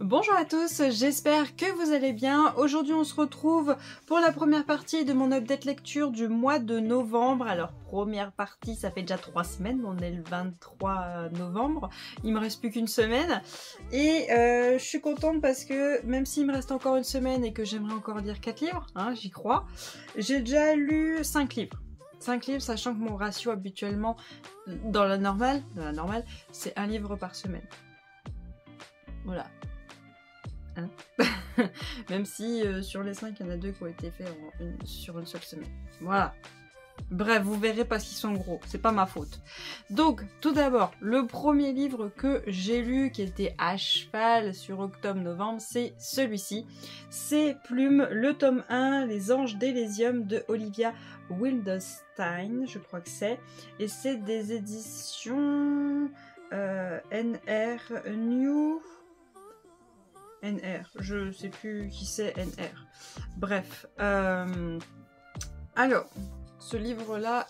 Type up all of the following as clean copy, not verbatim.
Bonjour à tous, j'espère que vous allez bien. Aujourd'hui on se retrouve pour la première partie de mon update lecture du mois de novembre. Alors première partie, ça fait déjà 3 semaines, on est le 23 novembre, il me reste plus qu'une semaine. Et je suis contente parce que même s'il me reste encore une semaine et que j'aimerais encore lire 4 livres, hein, j'y crois, j'ai déjà lu 5 livres. 5 livres, sachant que mon ratio habituellement, dans la normale, c'est 1 livre par semaine. Voilà. Hein même si sur les 5, il y en a 2 qui ont été faits sur une seule semaine. Voilà. Bref, vous verrez parce qu'ils sont gros, c'est pas ma faute. Donc, tout d'abord, le premier livre que j'ai lu, qui était à cheval sur octobre-novembre, c'est celui-ci. C'est Plume, le tome 1, Les Anges d'Elysium de Olivia Wildenstein, je crois que c'est. Et c'est des éditions NR New... NR, je sais plus qui c'est NR. Bref, alors, ce livre-là,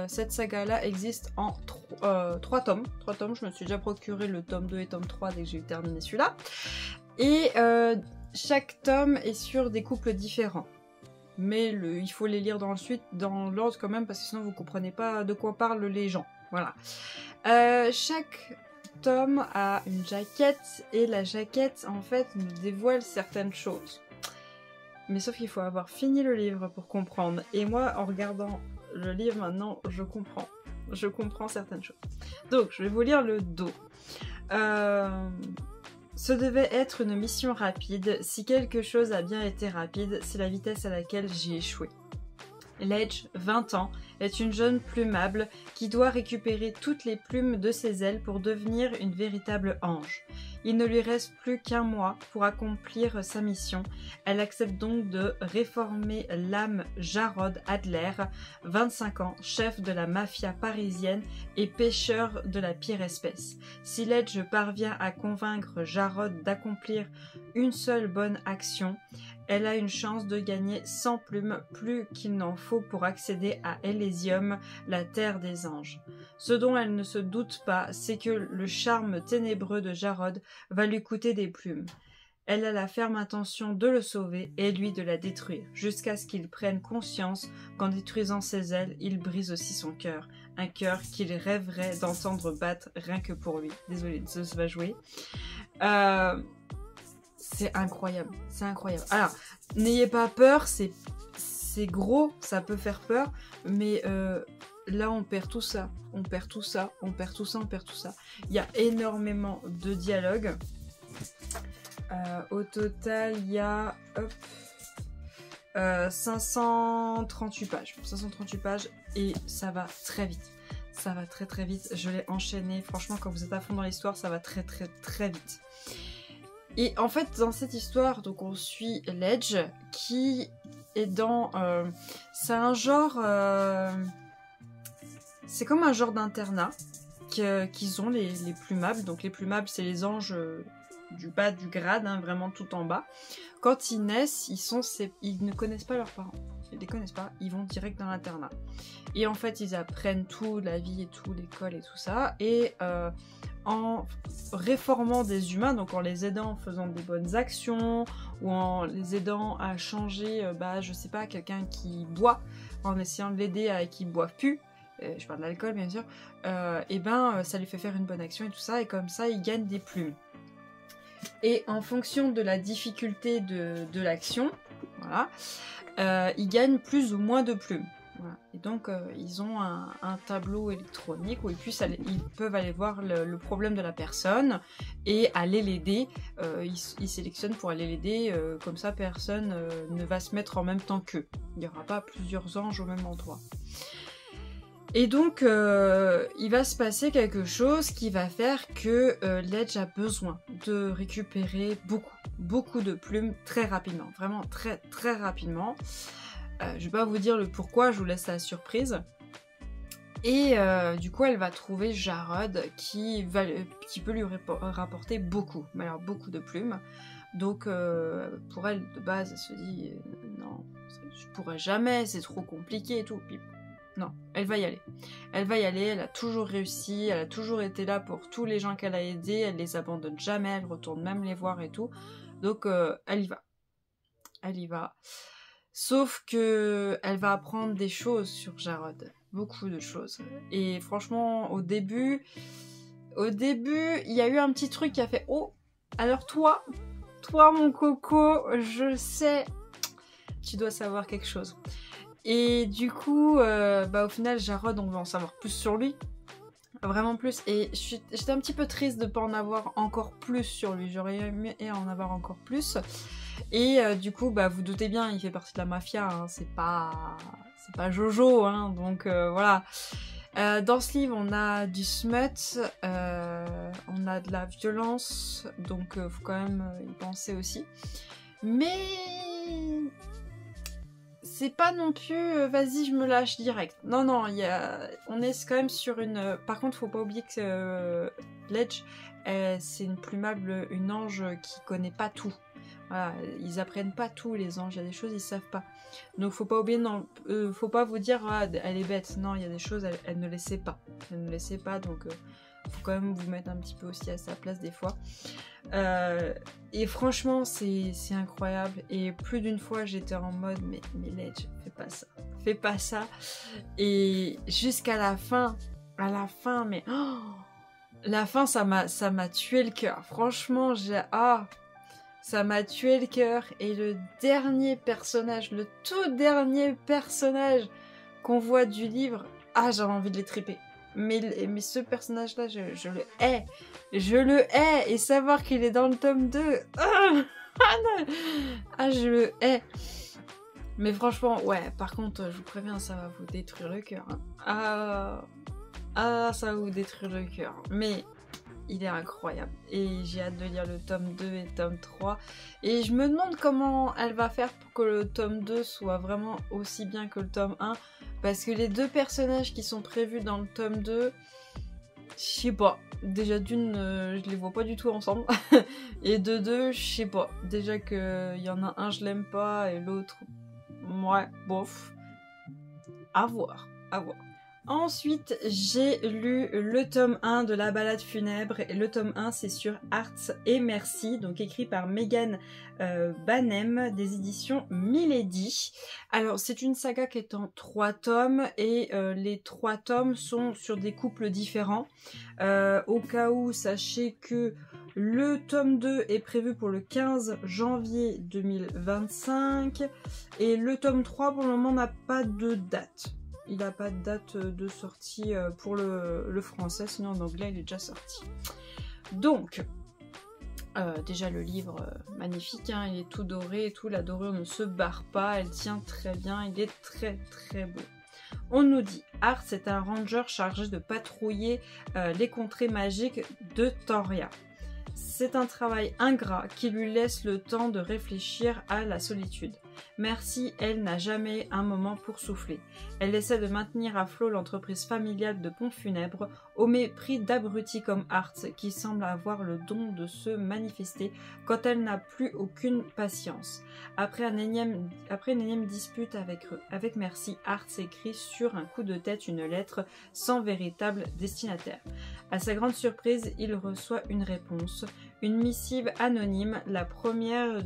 cette saga-là existe en 3 tomes. 3 tomes, je me suis déjà procuré le tome 2 et tome 3 dès que j'ai terminé celui-là. Et chaque tome est sur des couples différents. Mais il faut les lire dans l'ordre quand même, parce que sinon vous comprenez pas de quoi parlent les gens. Voilà. Chaque tome a une jaquette, et la jaquette en fait nous dévoile certaines choses. Mais sauf qu'il faut avoir fini le livre pour comprendre. Et moi, en regardant le livre maintenant, je comprends. Je comprends certaines choses. Donc, je vais vous lire le dos. Ce devait être une mission rapide. Si quelque chose a bien été rapide, c'est la vitesse à laquelle j'ai échoué. Ledge, 20 ans, est une jeune plumable qui doit récupérer toutes les plumes de ses ailes pour devenir une véritable ange. Il ne lui reste plus qu'un mois pour accomplir sa mission. Elle accepte donc de réformer l'âme Jarod Adler, 25 ans, chef de la mafia parisienne et pêcheur de la pire espèce. Si Ledge parvient à convaincre Jarod d'accomplir une seule bonne action, elle a une chance de gagner 100 plumes, plus qu'il n'en faut pour accéder à Elysium, la terre des anges. Ce dont elle ne se doute pas, c'est que le charme ténébreux de Jarod va lui coûter des plumes. Elle a la ferme intention de le sauver et lui de la détruire, jusqu'à ce qu'il prenne conscience qu'en détruisant ses ailes, il brise aussi son cœur. Un cœur qu'il rêverait d'entendre battre rien que pour lui. Désolée, ça va jouer. C'est incroyable, c'est incroyable. Alors, n'ayez pas peur, c'est gros, ça peut faire peur, mais là on perd tout ça, on perd tout ça, on perd tout ça, on perd tout ça. Il y a énormément de dialogues. Au total, il y a 538 pages. 538 pages et ça va très vite. Ça va très très vite. Je l'ai enchaîné. Franchement, quand vous êtes à fond dans l'histoire, ça va très très très vite. Et en fait, dans cette histoire, donc on suit Ledge qui est dans... c'est un genre... c'est comme un genre d'internat qu'ils ont, les plumables. Donc les plumables, c'est les anges du bas du grade, hein, vraiment tout en bas. Quand ils naissent, ils ne connaissent pas leurs parents. Ils les connaissent pas, ils vont direct dans l'internat. Et en fait, ils apprennent tout, la vie et tout, l'école et tout ça. Et en réformant des humains, donc en les aidant en faisant des bonnes actions, ou en les aidant à changer, je sais pas, quelqu'un qui boit, en essayant de l'aider à qu'il ne boive plus, je parle de l'alcool bien sûr, ça lui fait faire une bonne action et tout ça, et comme ça, il gagne des plumes. Et en fonction de la difficulté de l'action, voilà, ils gagnent plus ou moins de plumes. Voilà. Et donc ils ont un tableau électronique où ils peuvent aller voir le problème de la personne et aller l'aider. Ils sélectionnent pour aller l'aider, comme ça personne ne va se mettre en même temps qu'eux. Il n'y aura pas plusieurs anges au même endroit. Et donc il va se passer quelque chose qui va faire que Ledge a besoin de récupérer beaucoup de plumes très rapidement. Vraiment très très rapidement. Je vais pas vous dire le pourquoi, je vous laisse la surprise. Et du coup, elle va trouver Jarod qui peut lui rapporter beaucoup, mais alors beaucoup de plumes. Donc pour elle, de base, elle se dit non, je pourrais jamais, c'est trop compliqué et tout. Puis Non, elle va y aller. Elle va y aller, elle a toujours réussi, elle a toujours été là pour tous les gens qu'elle a aidés, elle les abandonne jamais, elle retourne même les voir et tout. Donc elle y va. Elle y va. Sauf que elle va apprendre des choses sur Jarod. Beaucoup de choses. Et franchement, au début, il y a eu un petit truc qui a fait « Oh, alors toi mon coco, je sais, tu dois savoir quelque chose. » Et du coup, au final, Jarod, on va en savoir plus sur lui. Vraiment plus. Et j'étais un petit peu triste de ne pas en avoir encore plus sur lui. J'aurais aimé en avoir encore plus. Et du coup, vous doutez bien, il fait partie de la mafia. Hein. C'est pas Jojo. Hein. Donc voilà. Dans ce livre, on a du smut. On a de la violence. Donc faut quand même y penser aussi. Mais... c'est pas non plus vas-y je me lâche direct. Non, on est quand même sur une... Par contre, faut pas oublier que Ledge, c'est une plumable, une ange qui connaît pas tout. Voilà, ils apprennent pas tout les anges, il y a des choses ils savent pas. Donc faut pas oublier, non, faut pas vous dire ah, elle est bête. Non, il y a des choses elle ne les sait pas. Elle ne les sait pas, donc faut quand même vous mettre un petit peu aussi à sa place des fois. Et franchement c'est incroyable, et plus d'une fois j'étais en mode mais Ledge, fais pas ça, et jusqu'à la fin mais la fin ça m'a tué le cœur, franchement ça m'a tué le cœur. Et le tout dernier personnage qu'on voit du livre, j'avais envie de les triper. Mais ce personnage-là, je le hais. Je le hais. Et savoir qu'il est dans le tome 2... je le hais. Mais franchement, ouais, par contre, je vous préviens, ça va vous détruire le cœur. Hein. Ça va vous détruire le cœur. Mais il est incroyable. Et j'ai hâte de lire le tome 2 et le tome 3. Et je me demande comment elle va faire pour que le tome 2 soit vraiment aussi bien que le tome 1. Parce que les deux personnages qui sont prévus dans le tome 2, je sais pas. Déjà d'une, je les vois pas du tout ensemble. Et de deux, je sais pas. Déjà qu'il y en a un, je l'aime pas, et l'autre, ouais, bof. À voir. Ensuite, j'ai lu le tome 1 de La Balade funèbre. Et le tome 1, c'est sur Arts et Merci, donc écrit par Megan Banem, des éditions Milady. Alors, c'est une saga qui est en 3 tomes, et les 3 tomes sont sur des couples différents. Au cas où, sachez que le tome 2 est prévu pour le 15 janvier 2025, et le tome 3, pour le moment, n'a pas de date. Il n'a pas de date de sortie pour le français, sinon en anglais il est déjà sorti. Donc, déjà le livre magnifique, hein, il est tout doré et tout, la dorure ne se barre pas, elle tient très bien, il est très très beau. On nous dit, Arts est un ranger chargé de patrouiller les contrées magiques de Tanria. C'est un travail ingrat qui lui laisse le temps de réfléchir à la solitude. Merci, elle n'a jamais un moment pour souffler. Elle essaie de maintenir à flot l'entreprise familiale de pompes funèbres au mépris d'abrutis comme Arts qui semble avoir le don de se manifester quand elle n'a plus aucune patience. Après une énième dispute avec Merci, Arts écrit sur un coup de tête une lettre sans véritable destinataire. À sa grande surprise, il reçoit une réponse, une missive anonyme, la première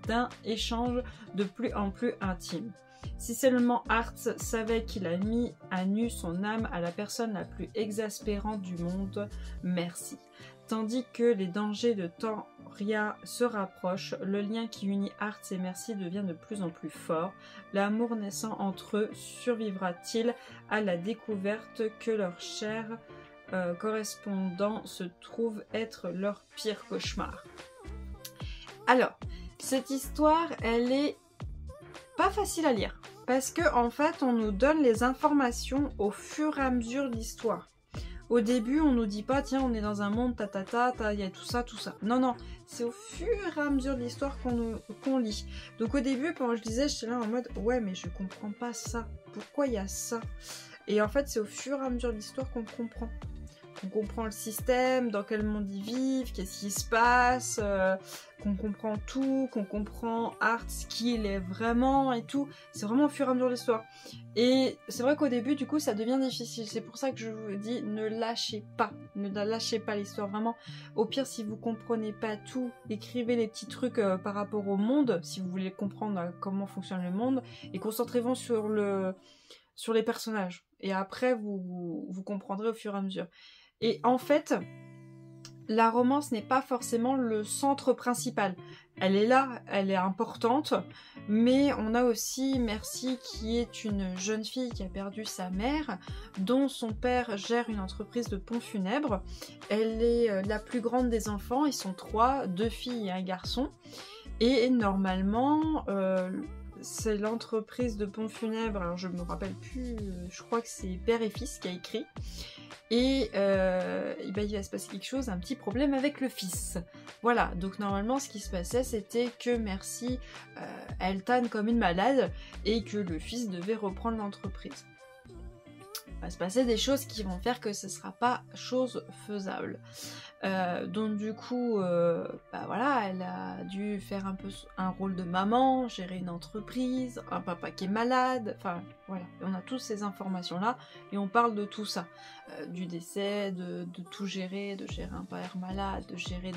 d'un échange de plus en plus intime. Si seulement Arts savait qu'il a mis à nu son âme à la personne la plus exaspérante du monde, Merci. Tandis que les dangers de Tanria se rapprochent, le lien qui unit Arts et Merci devient de plus en plus fort. L'amour naissant entre eux survivra-t-il à la découverte que leur chair correspondant se trouve être leur pire cauchemar? Alors, cette histoire, elle est pas facile à lire. Parce que en fait, on nous donne les informations au fur et à mesure de l'histoire. Au début, on nous dit pas, tiens, on est dans un monde, il y a tout ça. Non, c'est au fur et à mesure de l'histoire qu'on lit. Donc au début, quand je lisais, j'étais là en mode, ouais, mais je comprends pas ça. Pourquoi il y a ça? Et en fait, c'est au fur et à mesure de l'histoire qu'on comprend. qu'on comprend le système, dans quel monde ils vivent, qu'est-ce qui se passe, qu'on comprend tout, qu'on comprend Arts, qui il est vraiment et tout. C'est vraiment au fur et à mesure de l'histoire. Et c'est vrai qu'au début, du coup, ça devient difficile. C'est pour ça que je vous dis, ne lâchez pas l'histoire. Vraiment, au pire, si vous comprenez pas tout, écrivez les petits trucs par rapport au monde, si vous voulez comprendre comment fonctionne le monde, et concentrez-vous sur les personnages. Et après, vous comprendrez au fur et à mesure. Et en fait, la romance n'est pas forcément le centre principal. Elle est là, elle est importante, mais on a aussi Merci qui est une jeune fille qui a perdu sa mère, dont son père gère une entreprise de pompes funèbres. Elle est la plus grande des enfants, ils sont 3, 2 filles et un garçon. Et normalement, c'est l'entreprise de pompes funèbres, alors je me rappelle plus, je crois que c'est père et fils qui a écrit. Et ben, il va se passer quelque chose, un petit problème avec le fils. Voilà, donc normalement ce qui se passait c'était que Merci, elle tanne comme une malade et que le fils devait reprendre l'entreprise. Il va se passer des choses qui vont faire que ce sera pas chose faisable. Donc du coup, bah voilà, elle a dû faire un peu un rôle de maman, gérer une entreprise, un papa qui est malade, enfin voilà, on a toutes ces informations là et on parle de tout ça, du décès, de tout gérer, de gérer un père malade, de gérer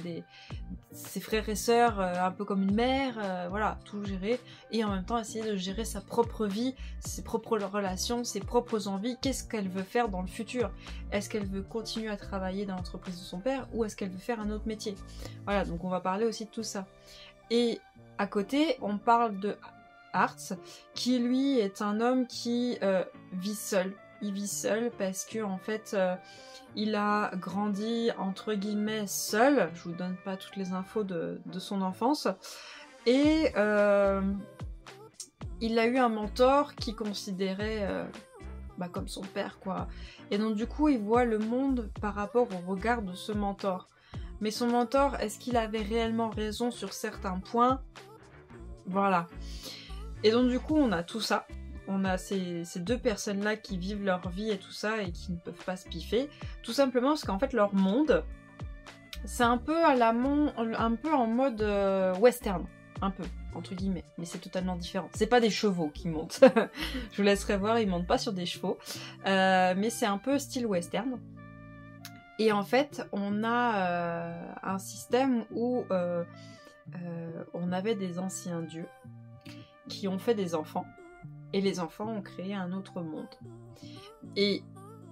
ses frères et sœurs un peu comme une mère, voilà, tout gérer et en même temps essayer de gérer sa propre vie, ses propres relations, ses propres envies, qu'est-ce qu'elle veut faire dans le futur, est-ce qu'elle veut continuer à travailler dans l'entreprise de son père ou est-ce qu'elle veut faire un autre métier. Voilà, donc on va parler aussi de tout ça. Et à côté, on parle de Arts, qui lui est un homme qui vit seul. Il vit seul parce que en fait, il a grandi entre guillemets seul. Je vous donne pas toutes les infos de son enfance. Et il a eu un mentor qui considérait comme son père, quoi. Et donc du coup, il voit le monde par rapport au regard de ce mentor. Mais son mentor, est-ce qu'il avait réellement raison sur certains points? Voilà. Et donc du coup, on a tout ça. On a ces deux personnes-là qui vivent leur vie et tout ça et qui ne peuvent pas se piffer. Tout simplement parce qu'en fait, leur monde, c'est un peu un peu en mode western. Un peu, entre guillemets, mais c'est totalement différent. C'est pas des chevaux qui montent. Je vous laisserai voir, ils montent pas sur des chevaux. Mais c'est un peu style western. Et en fait, on a un système où on avait des anciens dieux qui ont fait des enfants. Et les enfants ont créé un autre monde. Et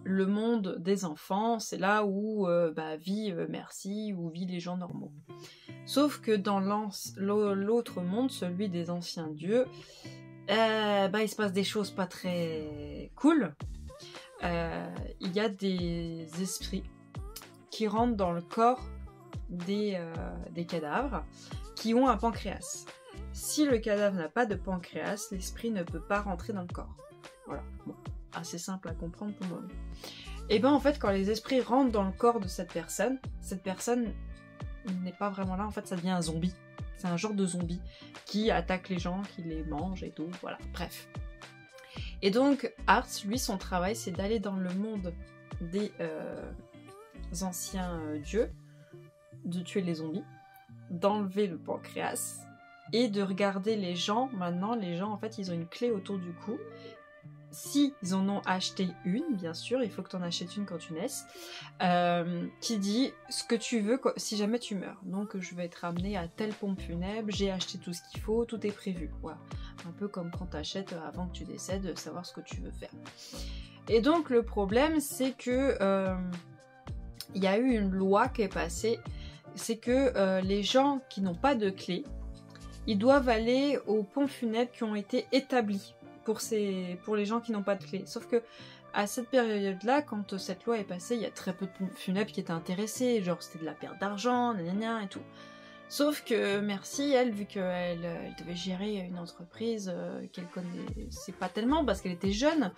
le monde des enfants, c'est là où vit Merci, où vit les gens normaux. Sauf que dans l'autre monde, celui des anciens dieux, il se passe des choses pas très cool. Il y a des esprits qui rentrent dans le corps des cadavres qui ont un pancréas. Si le cadavre n'a pas de pancréas, l'esprit ne peut pas rentrer dans le corps. Voilà, bon, assez simple à comprendre pour moi. Et ben en fait, quand les esprits rentrent dans le corps de cette personne n'est pas vraiment là, en fait ça devient un zombie. C'est un genre de zombie qui attaque les gens, qui les mange et tout, voilà, bref. Et donc Arts, lui, son travail, c'est d'aller dans le monde des anciens dieux, de tuer les zombies, d'enlever le pancréas, et de regarder les gens. Maintenant, les gens, en fait, ils ont une clé autour du cou. Si ils en ont acheté une, bien sûr, il faut que tu en achètes une quand tu naisses, qui dit ce que tu veux si jamais tu meurs. Donc, je vais être amenée à telle pompe funèbre, j'ai acheté tout ce qu'il faut, tout est prévu. Voilà. Un peu comme quand tu achètes avant que tu décèdes, savoir ce que tu veux faire. Et donc, le problème, c'est que il y a eu une loi qui est passée, c'est que les gens qui n'ont pas de clé, ils doivent aller aux pompes funèbres qui ont été établis pour les gens qui n'ont pas de clé. Sauf que à cette période-là, quand cette loi est passée, il y a très peu de pompes funèbres qui étaient intéressés, genre c'était de la perte d'argent, nanana et tout. Sauf que Merci, elle, vu qu'elle devait gérer une entreprise qu'elle connaissait pas tellement parce qu'elle était jeune,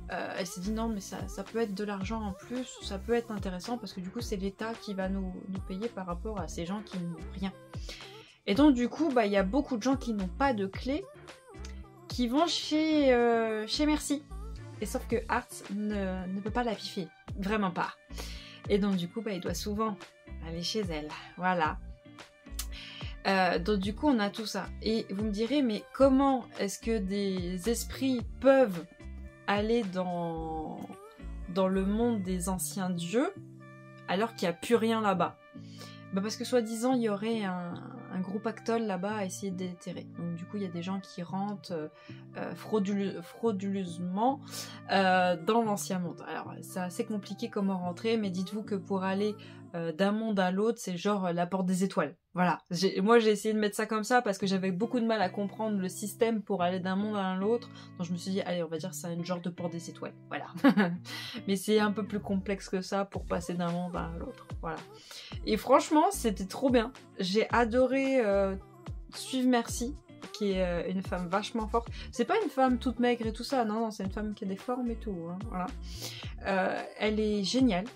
elle s'est dit non mais ça peut être de l'argent en plus, ça peut être intéressant parce que du coup c'est l'État qui va nous payer par rapport à ces gens qui n'ont rien. Et donc du coup, il y a beaucoup de gens qui n'ont pas de clé, qui vont chez Merci. Et sauf que Arts ne peut pas la piffer. Vraiment pas. Et donc du coup, bah, il doit souvent aller chez elle. Voilà. Donc du coup, on a tout ça. Et vous me direz, mais comment est-ce que des esprits peuvent aller dans le monde des anciens dieux alors qu'il n'y a plus rien là-bas? Bah parce que soi-disant, il y aurait un gros pactole là-bas à essayer de déterrer. Donc du coup, il y a des gens qui rentrent frauduleusement dans l'ancien monde. Alors, c'est assez compliqué comment rentrer, mais dites-vous que pour aller d'un monde à l'autre, c'est genre la porte des étoiles. Voilà. Moi, j'ai essayé de mettre ça comme ça parce que j'avais beaucoup de mal à comprendre le système pour aller d'un monde à l'autre. Donc je me suis dit, allez, on va dire que c'est une genre de porte des étoiles. Voilà. Mais c'est un peu plus complexe que ça pour passer d'un monde à l'autre. Voilà. Et franchement, c'était trop bien. J'ai adoré suivre Merci, qui est une femme vachement forte. C'est pas une femme toute maigre et tout ça, non, c'est une femme qui a des formes et tout. Hein, voilà. Elle est géniale.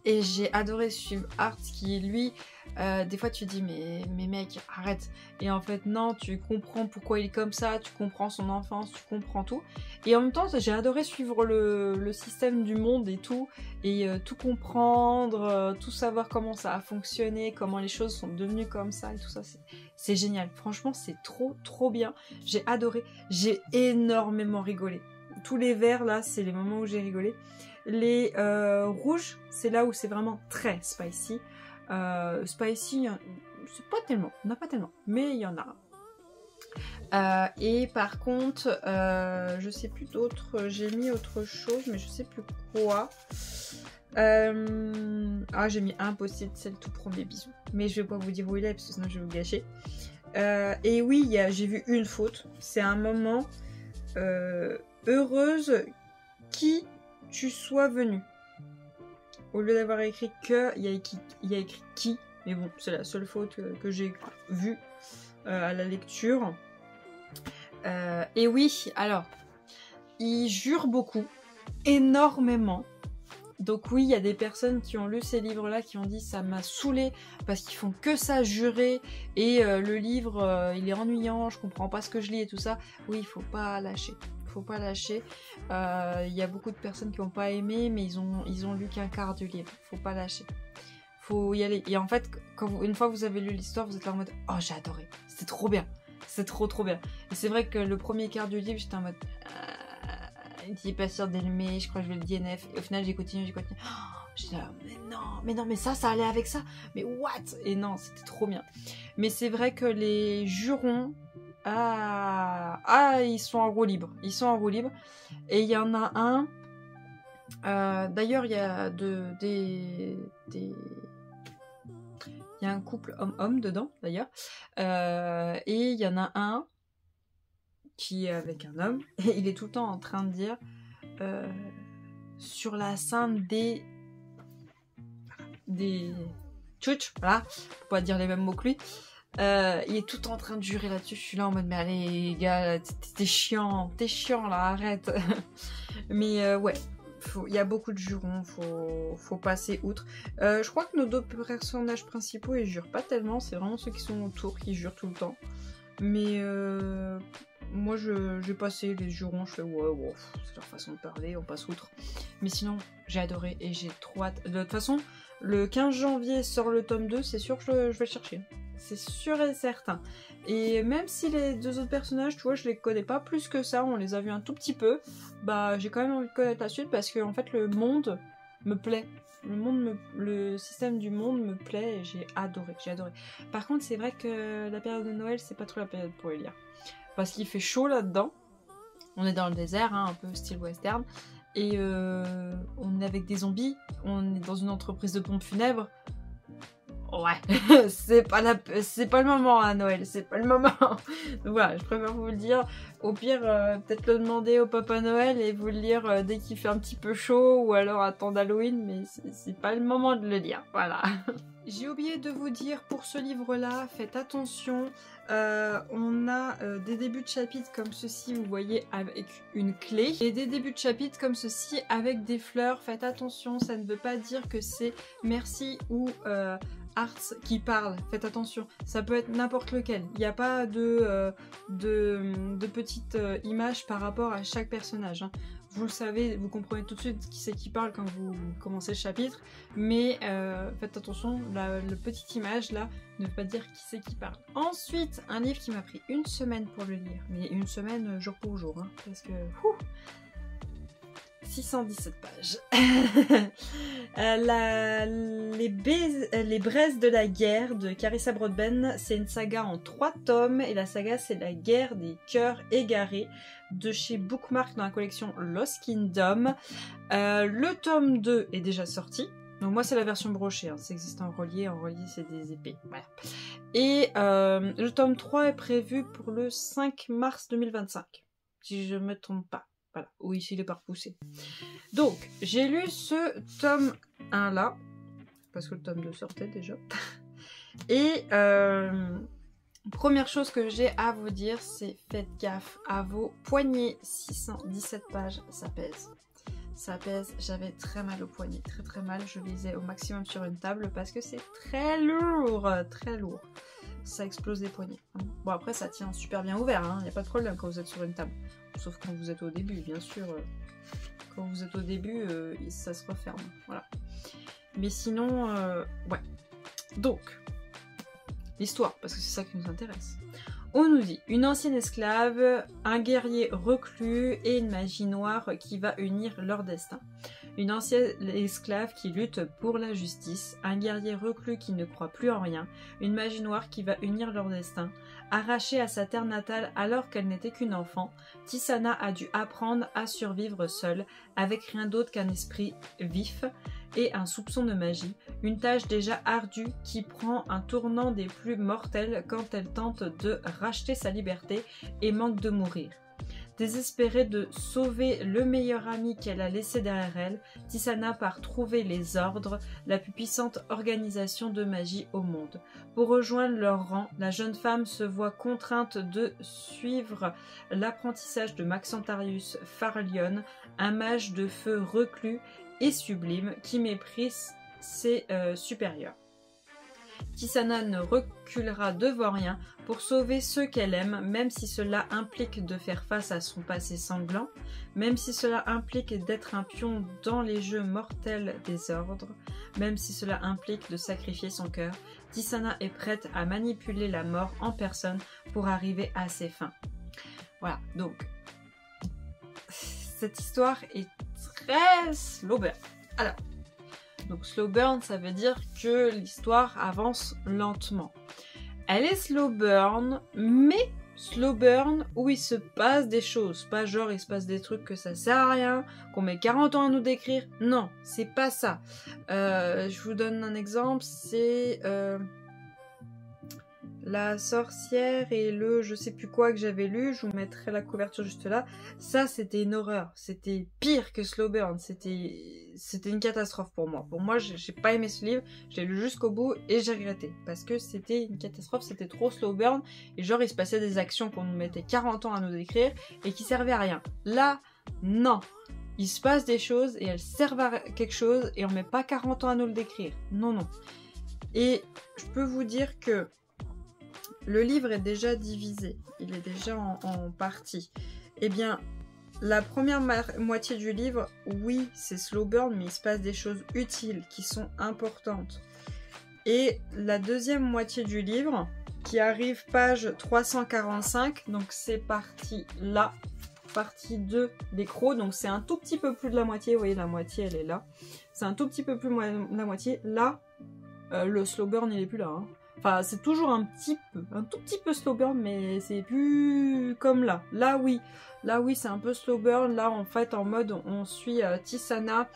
Et j'ai adoré suivre Art, qui lui, des fois tu dis mais mec, arrête. Et en fait non, tu comprends pourquoi il est comme ça, tu comprends son enfance, tu comprends tout. Et en même temps, j'ai adoré suivre le système du monde et tout tout comprendre, tout savoir comment ça a fonctionné, comment les choses sont devenues comme ça et tout ça. C'est génial. Franchement, c'est trop bien. J'ai adoré. J'ai énormément rigolé. Tous les verts là, c'est les moments où j'ai rigolé. Les rouges, c'est là où c'est vraiment très spicy. Spicy, c'est pas tellement, on n'a pas tellement, mais il y en a. Et par contre, je sais plus d'autres, j'ai mis autre chose, mais je sais plus quoi. J'ai mis Impossible, c'est le tout premier bisou. Mais je vais pas vous dire où il est, parce que sinon je vais vous gâcher. Et oui, j'ai vu une faute. C'est un moment heureuse qui tu sois venu. Au lieu d'avoir écrit que, il y a écrit qui. Mais bon, c'est la seule faute que j'ai vue à la lecture. Et oui, alors, il jure beaucoup, énormément. Donc oui, il y a des personnes qui ont lu ces livres-là qui ont dit ça m'a saoulé parce qu'ils font que ça jurer et le livre il est ennuyant, je comprends pas ce que je lis et tout ça. Oui, il faut pas lâcher. Faut pas lâcher. Il y a beaucoup de personnes qui n'ont pas aimé, mais ils ont lu qu'un quart du livre. Faut pas lâcher. Faut y aller. Et en fait, une fois que vous avez lu l'histoire, vous êtes là en mode oh j'ai adoré. C'était trop bien. C'est trop bien. Et c'est vrai que le premier quart du livre, j'étais en mode il est pas sûr d'aimer, je crois que je vais le DNF. Et au final, j'ai continué. Oh, j'étais là, mais non, mais ça allait avec ça. Mais what? Et non, c'était trop bien. Mais c'est vrai que les jurons, ils sont en roue libre. Ils sont en roue libre. Et il y en a un. D'ailleurs, il y a il y a un couple homme-homme dedans, d'ailleurs. Et il y en a un qui est avec un homme, et il est tout le temps en train de dire sur la scène des tchouch, voilà, faut pas dire les mêmes mots que lui. Il est tout le temps en train de jurer là-dessus. Je suis là en mode mais allez gars, t'es chiant là, arrête. Mais ouais, il y a beaucoup de jurons, faut passer outre. Je crois que nos deux personnages principaux ils jurent pas tellement, c'est vraiment ceux qui sont autour qui jurent tout le temps. Mais moi j'ai passé les jurons, je fais ouais, c'est leur façon de parler, on passe outre. Mais sinon j'ai adoré et j'ai trop hâte. De toute façon, le 15 janvier sort le tome 2, c'est sûr que je vais le chercher. C'est sûr et certain. Et même si les deux autres personnages, tu vois, je les connais pas plus que ça, on les a vus un tout petit peu, bah j'ai quand même envie de connaître la suite parce que en fait le monde me plaît. Le système du monde me plaît et j'ai adoré. Par contre, c'est vrai que la période de Noël, c'est pas trop la période pour les lire. Parce qu'il fait chaud là-dedans. On est dans le désert, hein, un peu style western. Et on est avec des zombies. On est dans une entreprise de pompes funèbres. Ouais, c'est pas le moment à Noël, c'est pas le moment. Donc voilà, je préfère vous le dire. Au pire, peut-être le demander au Papa Noël et vous le lire dès qu'il fait un petit peu chaud ou alors attendre Halloween, mais c'est pas le moment de le lire. Voilà. J'ai oublié de vous dire pour ce livre-là, faites attention. On a des débuts de chapitres comme ceci, vous voyez, avec une clé. Et des débuts de chapitres comme ceci avec des fleurs. Faites attention, ça ne veut pas dire que c'est merci ou Arts qui parle. Faites attention, ça peut être n'importe lequel. Il n'y a pas de petites images par rapport à chaque personnage. Hein. vous le savez, vous comprenez tout de suite qui c'est qui parle quand vous commencez le chapitre, mais faites attention, la petite image là ne veut pas dire qui c'est qui parle. Ensuite, un livre qui m'a pris une semaine pour le lire, mais une semaine jour pour jour, hein, parce que 617 pages. Les braises de la guerre de Carissa Broadbent, c'est une saga en 3 tomes et la saga c'est la guerre des cœurs égarés de chez Bookmark dans la collection Lost Kingdom. Le tome 2 est déjà sorti. Donc moi c'est la version brochée, hein. Ça existe en relié c'est des épées. Voilà. Et le tome 3 est prévu pour le 5 mars 2025, si je ne me trompe pas. Voilà, oui, il est pas repoussé. Donc, j'ai lu ce tome 1 là, parce que le tome 2 sortait déjà. Et première chose que j'ai à vous dire, c'est faites gaffe à vos poignets. 617 pages, ça pèse. Ça pèse, j'avais très mal au poignet, très très mal. Je lisais au maximum sur une table parce que c'est très lourd, très lourd. Ça explose les poignets. Bon après ça tient super bien ouvert, il n'y a pas de problème quand vous êtes sur une table. Sauf quand vous êtes au début, bien sûr. Quand vous êtes au début, ça se referme. Voilà. Mais sinon, ouais. Donc, l'histoire, parce que c'est ça qui nous intéresse. On nous dit une ancienne esclave, un guerrier reclus et une magie noire qui va unir leur destin. Une ancienne esclave qui lutte pour la justice, un guerrier reclus qui ne croit plus en rien, une magie noire qui va unir leur destin. Arrachée à sa terre natale alors qu'elle n'était qu'une enfant, Tisana a dû apprendre à survivre seule, avec rien d'autre qu'un esprit vif et un soupçon de magie, une tâche déjà ardue qui prend un tournant des plus mortels quand elle tente de racheter sa liberté et manque de mourir. Désespérée de sauver le meilleur ami qu'elle a laissé derrière elle, Tisana part trouver les ordres, la plus puissante organisation de magie au monde. Pour rejoindre leur rang, la jeune femme se voit contrainte de suivre l'apprentissage de Maxentarius Farlion, un mage de feu reclus et sublime qui méprise ses supérieurs. Tisana ne reculera devant rien pour sauver ceux qu'elle aime, même si cela implique de faire face à son passé sanglant, même si cela implique d'être un pion dans les jeux mortels des ordres, même si cela implique de sacrifier son cœur. Tisana est prête à manipuler la mort en personne pour arriver à ses fins. Voilà, donc cette histoire est très slow burn. Alors, donc slow burn, ça veut dire que l'histoire avance lentement. Elle est slow burn, mais slow burn où il se passe des choses. Pas genre il se passe des trucs que ça sert à rien, qu'on met 40 ans à nous décrire. Non, c'est pas ça. Je vous donne un exemple, c'est La sorcière et le je sais plus quoi que j'avais lu, je vous mettrai la couverture juste là. Ça, c'était une horreur. C'était pire que slow burn. C'était une catastrophe pour moi. Pour moi, j'ai pas aimé ce livre. Je l'ai lu jusqu'au bout et j'ai regretté. Parce que c'était une catastrophe, c'était trop slow burn. Et genre, il se passait des actions qu'on nous mettait 40 ans à nous décrire et qui servaient à rien. Là, non. Il se passe des choses et elles servent à quelque chose et on met pas 40 ans à nous le décrire. Non, non. Et je peux vous dire que le livre est déjà divisé, il est déjà en partie. Eh bien, la première moitié du livre, oui, c'est slow burn, mais il se passe des choses utiles, qui sont importantes. Et la deuxième moitié du livre, qui arrive page 345, donc c'est partie là, partie 2 des crocs, donc c'est un tout petit peu plus de la moitié, vous voyez la moitié elle est là. C'est un tout petit peu plus de la moitié, là, le slow burn il est plus là, hein. Enfin, c'est toujours un tout petit peu slow burn, mais c'est plus comme là. Là, oui, c'est un peu slow burn. Là, en fait, en mode, on suit Tisana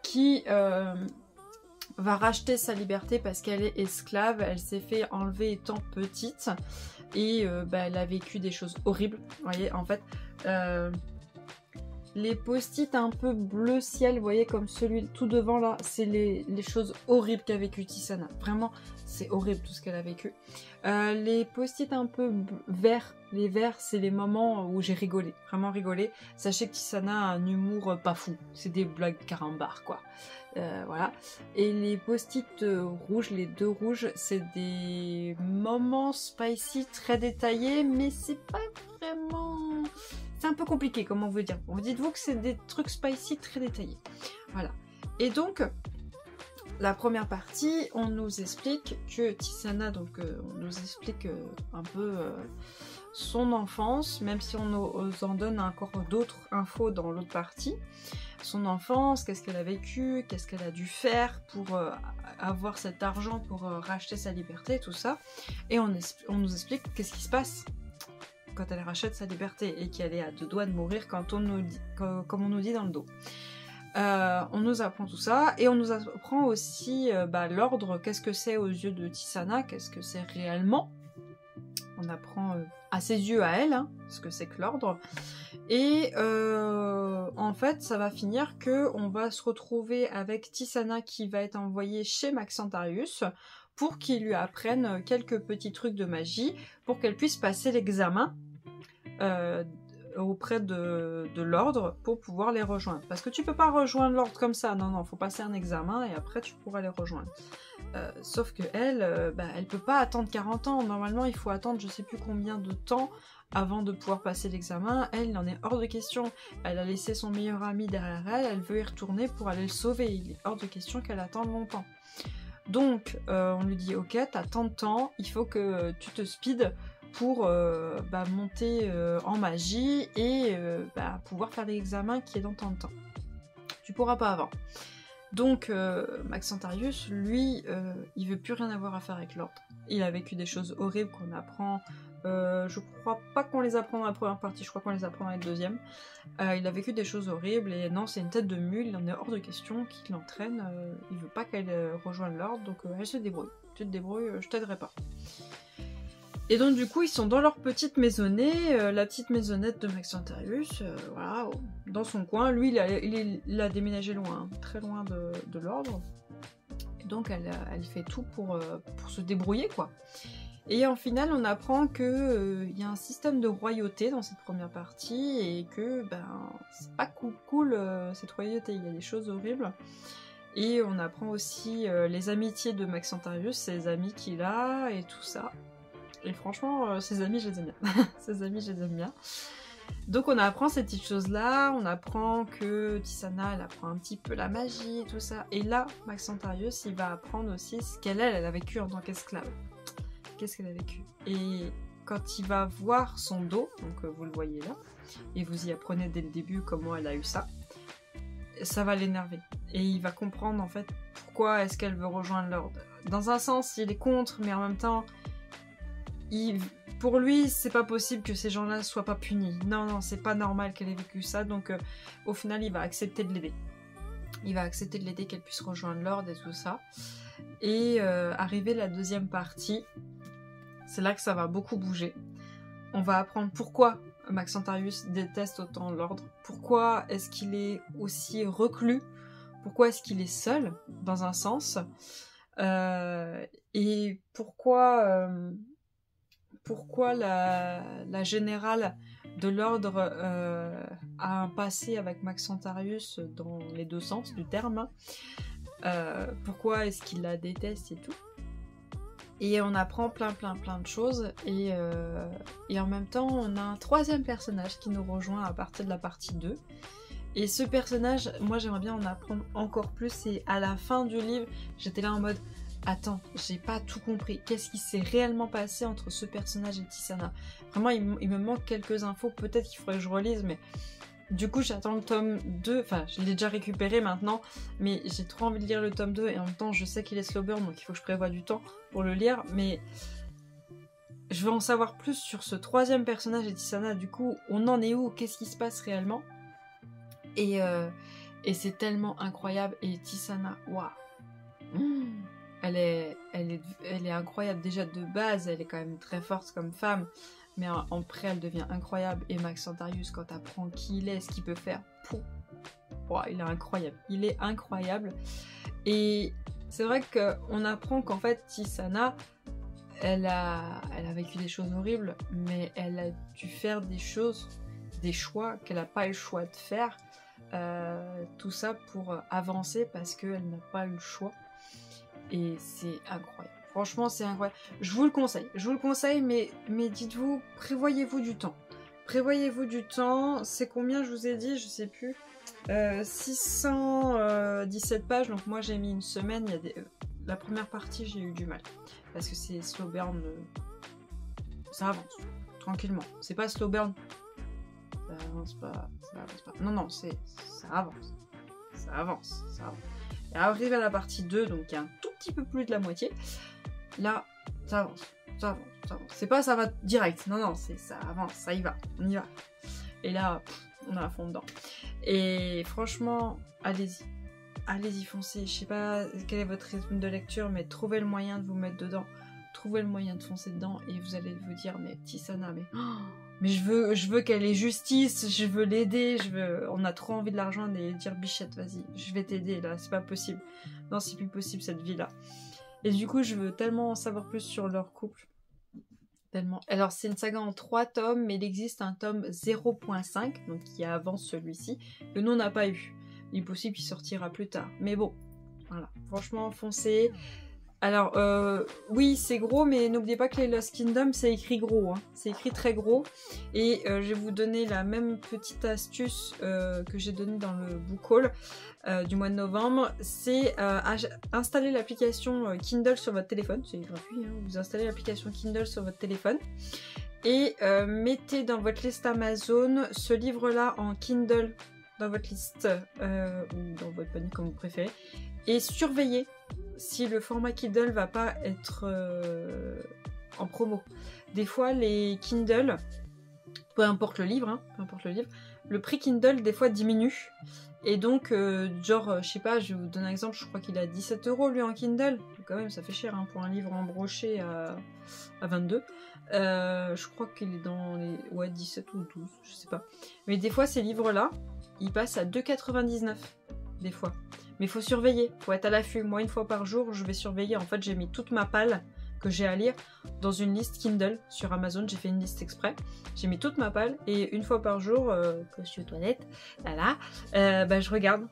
qui va racheter sa liberté parce qu'elle est esclave. Elle s'est fait enlever étant petite et elle a vécu des choses horribles. Vous voyez, en fait, les post-it un peu bleu ciel, vous voyez, comme celui tout devant là, c'est les choses horribles qu'a vécu Tisana. Vraiment, c'est horrible tout ce qu'elle a vécu. Les post-it un peu verts, les verts, c'est les moments où j'ai rigolé, vraiment rigolé. Sachez que Tisana a un humour pas fou, c'est des blagues carambar quoi. Voilà. Et les post-it rouges, les deux rouges, c'est des moments spicy très détaillés, mais c'est pas vraiment... c'est un peu compliqué, comment vous dire. Bon, dites-vous que c'est des trucs spicy très détaillés. Voilà. Et donc, la première partie, on nous explique que Tisana, donc on nous explique un peu son enfance, même si on nous en donne encore d'autres infos dans l'autre partie. Son enfance, qu'est-ce qu'elle a vécu, qu'est-ce qu'elle a dû faire pour avoir cet argent pour racheter sa liberté, tout ça. Et on nous explique qu'est-ce qui se passe quand elle rachète sa liberté et qu'elle est à deux doigts de mourir quand on nous dit, comme on nous dit dans le dos. On nous apprend tout ça et on nous apprend aussi l'ordre, qu'est-ce que c'est aux yeux de Tisana, qu'est-ce que c'est réellement. On apprend à ses yeux à elle, hein, ce que c'est que l'ordre. Et en fait, ça va finir que on va se retrouver avec Tisana qui va être envoyée chez Maxentarius pour qu'il lui apprenne quelques petits trucs de magie pour qu'elle puisse passer l'examen auprès de l'ordre pour pouvoir les rejoindre. Parce que tu peux pas rejoindre l'ordre comme ça, non, faut passer un examen et après tu pourras les rejoindre. Sauf que elle peut pas attendre 40 ans, normalement il faut attendre je sais plus combien de temps avant de pouvoir passer l'examen. Elle, il en est hors de question, elle a laissé son meilleur ami derrière elle, elle veut y retourner pour aller le sauver, il est hors de question qu'elle attende longtemps. Donc on lui dit ok, t'as tant de temps, il faut que tu te speed pour monter en magie et pouvoir faire l'examen qui est dans tant de temps. Tu pourras pas avant. Donc Maxentarius, lui, il veut plus rien avoir à faire avec l'ordre. Il a vécu des choses horribles qu'on apprend. Je crois pas qu'on les apprend dans la première partie, je crois qu'on les apprend dans la deuxième. Il a vécu des choses horribles et non, c'est une tête de mule, il en est hors de question qu'il l'entraîne. Il veut pas qu'elle rejoigne l'ordre, donc elle se débrouille. Tu te débrouilles, je t'aiderai pas. Et donc du coup ils sont dans leur petite maisonnée, la petite maisonnette de Maxentarius, voilà, dans son coin. Lui il a déménagé loin, très loin de l'ordre. Et donc elle fait tout pour se débrouiller quoi. Et en final on apprend que y a un système de royauté dans cette première partie et que c'est pas cool cette royauté, il y a des choses horribles. Et on apprend aussi les amitiés de Maxentarius, ses amis qu'il a et tout ça. Et franchement, ses amis, je les aime bien. Ses amis, je les aime bien. Donc on apprend ces petites choses-là, on apprend que Tisana, elle apprend un petit peu la magie et tout ça. Et là, Maxentarius, il va apprendre aussi ce qu'elle a vécu en tant qu'esclave. Qu'est-ce qu'elle a vécu. Et quand il va voir son dos, donc vous le voyez là, et vous y apprenez dès le début comment elle a eu ça, ça va l'énerver. Et il va comprendre en fait pourquoi est-ce qu'elle veut rejoindre l'ordre. Dans un sens, il est contre, mais en même temps... pour lui, c'est pas possible que ces gens-là soient pas punis. Non, c'est pas normal qu'elle ait vécu ça, donc au final, il va accepter de l'aider. Il va accepter de l'aider qu'elle puisse rejoindre l'ordre et tout ça. Et arrivé la deuxième partie, c'est là que ça va beaucoup bouger. On va apprendre pourquoi Maxentarius déteste autant l'ordre, pourquoi est-ce qu'il est aussi reclus, pourquoi est-ce qu'il est seul, dans un sens, et pourquoi la générale de l'ordre a un passé avec Maxentarius dans les deux sens du terme. Pourquoi est-ce qu'il la déteste et tout. Et on apprend plein de choses. Et en même temps, on a un troisième personnage qui nous rejoint à partir de la partie 2. Et ce personnage, moi j'aimerais bien en apprendre encore plus. Et à la fin du livre, j'étais là en mode... Attends, j'ai pas tout compris. Qu'est-ce qui s'est réellement passé entre ce personnage et Tisana? Vraiment, il me manque quelques infos. Peut-être qu'il faudrait que je relise, mais... Du coup, j'attends le tome 2. Enfin, je l'ai déjà récupéré maintenant, mais j'ai trop envie de lire le tome 2. Et en même temps, je sais qu'il est slow burn, donc il faut que je prévoie du temps pour le lire. Mais je veux en savoir plus sur ce troisième personnage et Tisana. Du coup, on en est où? Qu'est-ce qui se passe réellement? Et c'est tellement incroyable. Et Tisana, waouh! Elle est incroyable déjà de base, elle est quand même très forte comme femme, mais après elle devient incroyable. Et Maxentarius, quand t'apprends qui il est, ce qu'il peut faire, il est incroyable. Et c'est vrai qu'on apprend qu'en fait Tisana, elle a vécu des choses horribles, mais elle a dû faire des choix qu'elle n'a pas eu le choix de faire, tout ça pour avancer parce qu'elle n'a pas eu le choix. Et c'est incroyable. Franchement, c'est incroyable. Je vous le conseille, mais dites-vous, prévoyez-vous du temps. prévoyez-vous du temps. C'est combien je vous ai dit? Je sais plus. 617 pages, donc moi j'ai mis une semaine. Il y a la première partie, j'ai eu du mal. Parce que c'est slow burn. Ça avance, tranquillement. C'est pas slow burn. Ça avance pas. Non, non, ça avance. Ça avance. Et arrive à la partie 2, donc il y a un tout petit peu plus de la moitié. Là, ça avance. C'est pas ça va direct. Non, non, ça avance, ça y va. On y va. Et là, on est à fond dedans. Et franchement, allez-y. Allez-y, foncez. Je sais pas quel est votre rythme de lecture, mais trouvez le moyen de vous mettre dedans. Trouvez le moyen de foncer dedans et vous allez vous dire, mais Tissana, mais je veux qu'elle ait justice, je veux l'aider, on a trop envie de la rejoindre et dire Bichette, vas-y, je vais t'aider là, c'est pas possible. Non, c'est plus possible cette vie-là. Et du coup, je veux tellement en savoir plus sur leur couple. Tellement. Alors, c'est une saga en 3 tomes, mais il existe un tome 0.5, donc qui avance celui-ci, que nous on n'a pas eu. Il est possible qu'il sortira plus tard. Mais bon, voilà, franchement, foncez. Alors, oui, c'est gros, mais n'oubliez pas que les Lost Kingdom, c'est écrit gros. Hein. C'est écrit très gros. Et je vais vous donner la même petite astuce que j'ai donnée dans le book haul du mois de novembre. C'est installer l'application Kindle sur votre téléphone. C'est gratuit, hein. Vous installez l'application Kindle sur votre téléphone. Et mettez dans votre liste Amazon ce livre-là en Kindle dans votre liste ou dans votre panier comme vous préférez. Et surveillez si le format Kindle va pas être en promo. Des fois, les Kindle, peu importe le livre, le prix Kindle des fois diminue. Et donc, genre, je sais pas, je vais vous donner un exemple, je crois qu'il a 17 € lui en Kindle. Donc, quand même, ça fait cher hein, pour un livre en brochet à 22. Je crois qu'il est dans les 17 ou 12, je sais pas. Mais des fois, ces livres-là, ils passent à 2,99 des fois. Mais il faut surveiller, faut être à l'affût. Moi, une fois par jour, je vais surveiller. En fait, j'ai mis toute ma palle que j'ai à lire dans une liste Kindle sur Amazon. J'ai fait une liste exprès. J'ai mis toute ma palle et une fois par jour, quand je suis aux toilettes, je regarde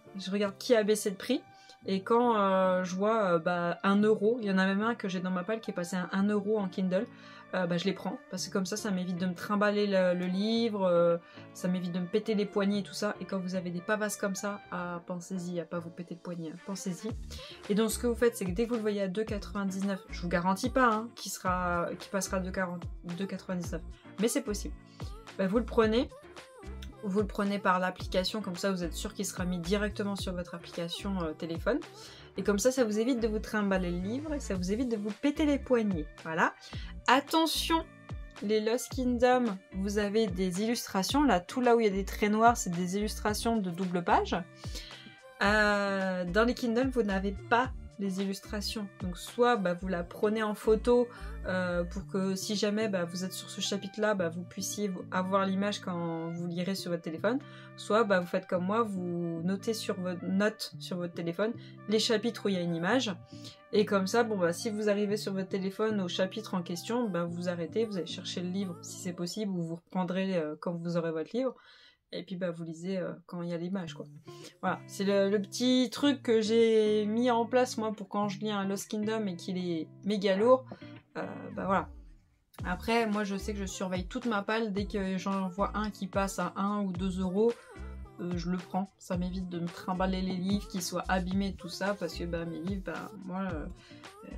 qui a baissé de prix. Et quand je vois 1 €, il y en a même un que j'ai dans ma palle qui est passé à 1 € en Kindle, je les prends. Parce que comme ça m'évite de me trimballer le livre, ça m'évite de me péter les poignets et tout ça. Et quand vous avez des pavasses comme ça, pensez-y, à pas vous péter le poignet, pensez-y. Et donc ce que vous faites, c'est que dès que vous le voyez à 2,99, je vous garantis pas hein, qu'il passera à 2,99, mais c'est possible. Vous le prenez. Vous le prenez par l'application, comme ça vous êtes sûr qu'il sera mis directement sur votre application téléphone. Et comme ça vous évite de vous trimballer le livre et ça vous évite de vous péter les poignets. Voilà. Attention, les Lost Kingdom, vous avez des illustrations. Là, tout là où il y a des traits noirs, c'est des illustrations de double page. Dans les Kindle, vous n'avez pas les illustrations. Donc soit vous la prenez en photo pour que si jamais vous êtes sur ce chapitre-là, vous puissiez avoir l'image quand vous lirez sur votre téléphone. Soit vous faites comme moi, vous notez sur votre note sur votre téléphone les chapitres où il y a une image. Et comme ça, si vous arrivez sur votre téléphone au chapitre en question, vous arrêtez, vous allez chercher le livre si c'est possible, ou vous reprendrez quand vous aurez votre livre. Et puis vous lisez quand il y a l'image quoi. Voilà, c'est le petit truc que j'ai mis en place moi pour quand je lis un Lost Kingdom et qu'il est méga lourd. Voilà. Après, moi je sais que je surveille toute ma palle. Dès que j'en vois un qui passe à 1 ou 2 €, je le prends. Ça m'évite de me trimballer les livres qui soient abîmés et tout ça. Parce que mes livres, moi...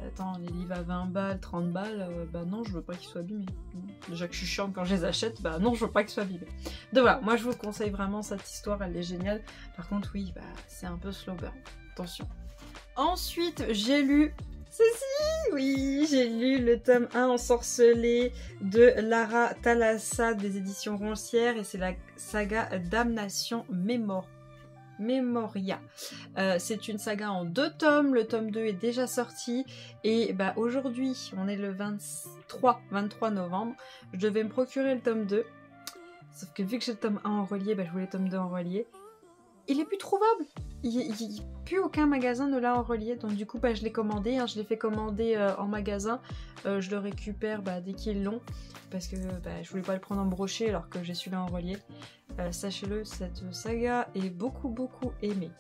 attends, les livres à 20 balles, 30 balles, non, je veux pas qu'ils soient abîmés. Déjà que je suis chiante quand je les achète, non, je veux pas qu'ils soient abîmés. Donc voilà, moi je vous conseille vraiment cette histoire, elle est géniale. Par contre, oui, c'est un peu slow burn. Attention. Ensuite, j'ai lu... Oui, j'ai lu le tome 1 ensorcelé de Lara Thalassa des éditions Roncière et c'est la saga Damnation Memoria. C'est une saga en 2 tomes, le tome 2 est déjà sorti et aujourd'hui, on est le 23 novembre, je devais me procurer le tome 2, sauf que vu que j'ai le tome 1 en relié, je voulais le tome 2 en relié. Il est plus trouvable. Il n'y a plus aucun magasin ne l'a en relié, donc du coup je l'ai commandé, je l'ai fait commander en magasin, je le récupère dès qu'ils l'ont, parce que je voulais pas le prendre en brochet alors que j'ai celui-là en relié. Sachez-le, cette saga est beaucoup aimée.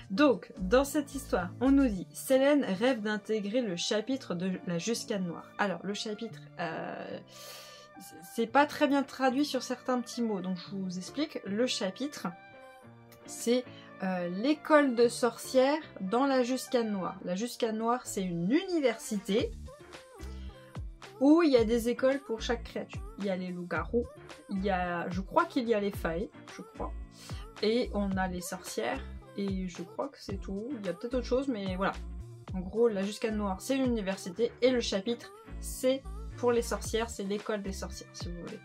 Donc, dans cette histoire, on nous dit Selene rêve d'intégrer le chapitre de la Jusqu'à Noire. Alors, le chapitre, c'est pas très bien traduit sur certains petits mots, donc je vous explique. Le chapitre, c'est l'école de sorcières dans la Jusqu'à Noire. La Jusqu'à Noire, c'est une université où il y a des écoles pour chaque créature. Il y a les loups-garous, je crois qu'il y a les failles, je crois. Et on a les sorcières, et je crois que c'est tout. Il y a peut-être autre chose, mais voilà. En gros, la Jusqu'à Noire, c'est l'université, et le chapitre, c'est pour les sorcières, c'est l'école des sorcières, si vous voulez.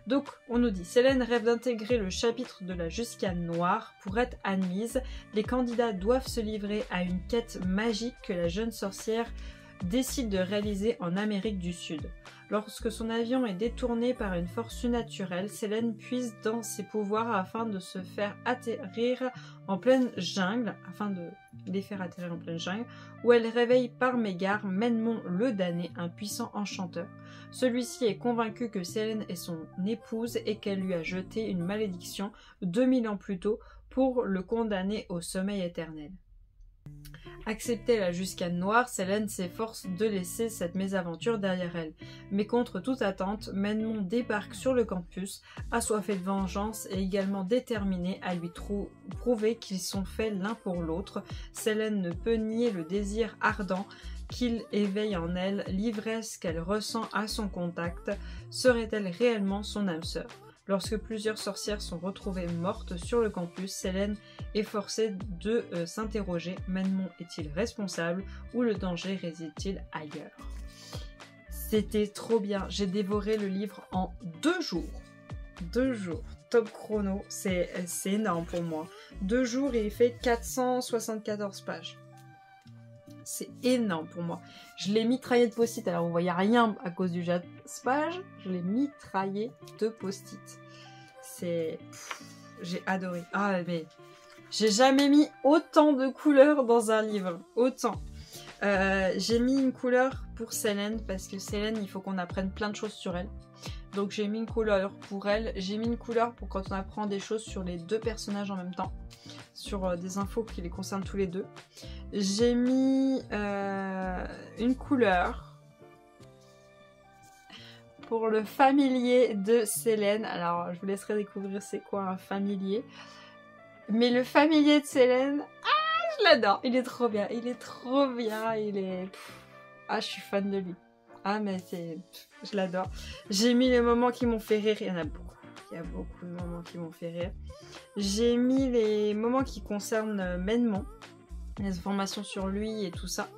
Donc, on nous dit, Selene rêve d'intégrer le chapitre de la Jusqu'à Noire. Pour être admise, les candidats doivent se livrer à une quête magique que la jeune sorcière décide de réaliser en Amérique du Sud. Lorsque son avion est détourné par une force surnaturelle, Selene puise dans ses pouvoirs afin de se faire atterrir en pleine jungle, où elle réveille par mégarde Menmon le damné, un puissant enchanteur. Celui-ci est convaincu que Selene est son épouse et qu'elle lui a jeté une malédiction 2000 ans plus tôt pour le condamner au sommeil éternel. Accepter la Jusqu'à Noire, Selene s'efforce de laisser cette mésaventure derrière elle. Mais contre toute attente, Menmon débarque sur le campus, assoiffé de vengeance et également déterminé à lui prouver qu'ils sont faits l'un pour l'autre. Selene ne peut nier le désir ardent qu'il éveille en elle, l'ivresse qu'elle ressent à son contact. Serait-elle réellement son âme sœur ? Lorsque plusieurs sorcières sont retrouvées mortes sur le campus, Selene est forcée de s'interroger. Menmon est-il responsable ou le danger réside-t-il ailleurs? C'était trop bien. J'ai dévoré le livre en 2 jours. 2 jours. Top chrono. C'est énorme pour moi. 2 jours et il fait 474 pages. C'est énorme pour moi. Je l'ai mitraillé de post-it. Alors, vous voyez rien à cause du jaspage. Je l'ai mitraillé de post-it. J'ai adoré. Ah, mais j'ai jamais mis autant de couleurs dans un livre. Autant. J'ai mis une couleur pour Selene parce que Selene, il faut qu'on apprenne plein de choses sur elle. Donc, j'ai mis une couleur pour elle. J'ai mis une couleur pour quand on apprend des choses sur les 2 personnages en même temps. Sur des infos qui les concernent tous les 2. J'ai mis une couleur pour le familier de Selene. Alors, je vous laisserai découvrir c'est quoi un familier. Mais le familier de Selene, je l'adore. Il est trop bien. Il est trop bien. je suis fan de lui. Ah, mais je l'adore. J'ai mis les moments qui m'ont fait rire. Il y en a beaucoup. Il y a beaucoup de moments qui m'ont fait rire. J'ai mis les moments qui concernent Menmon, les informations sur lui et tout ça.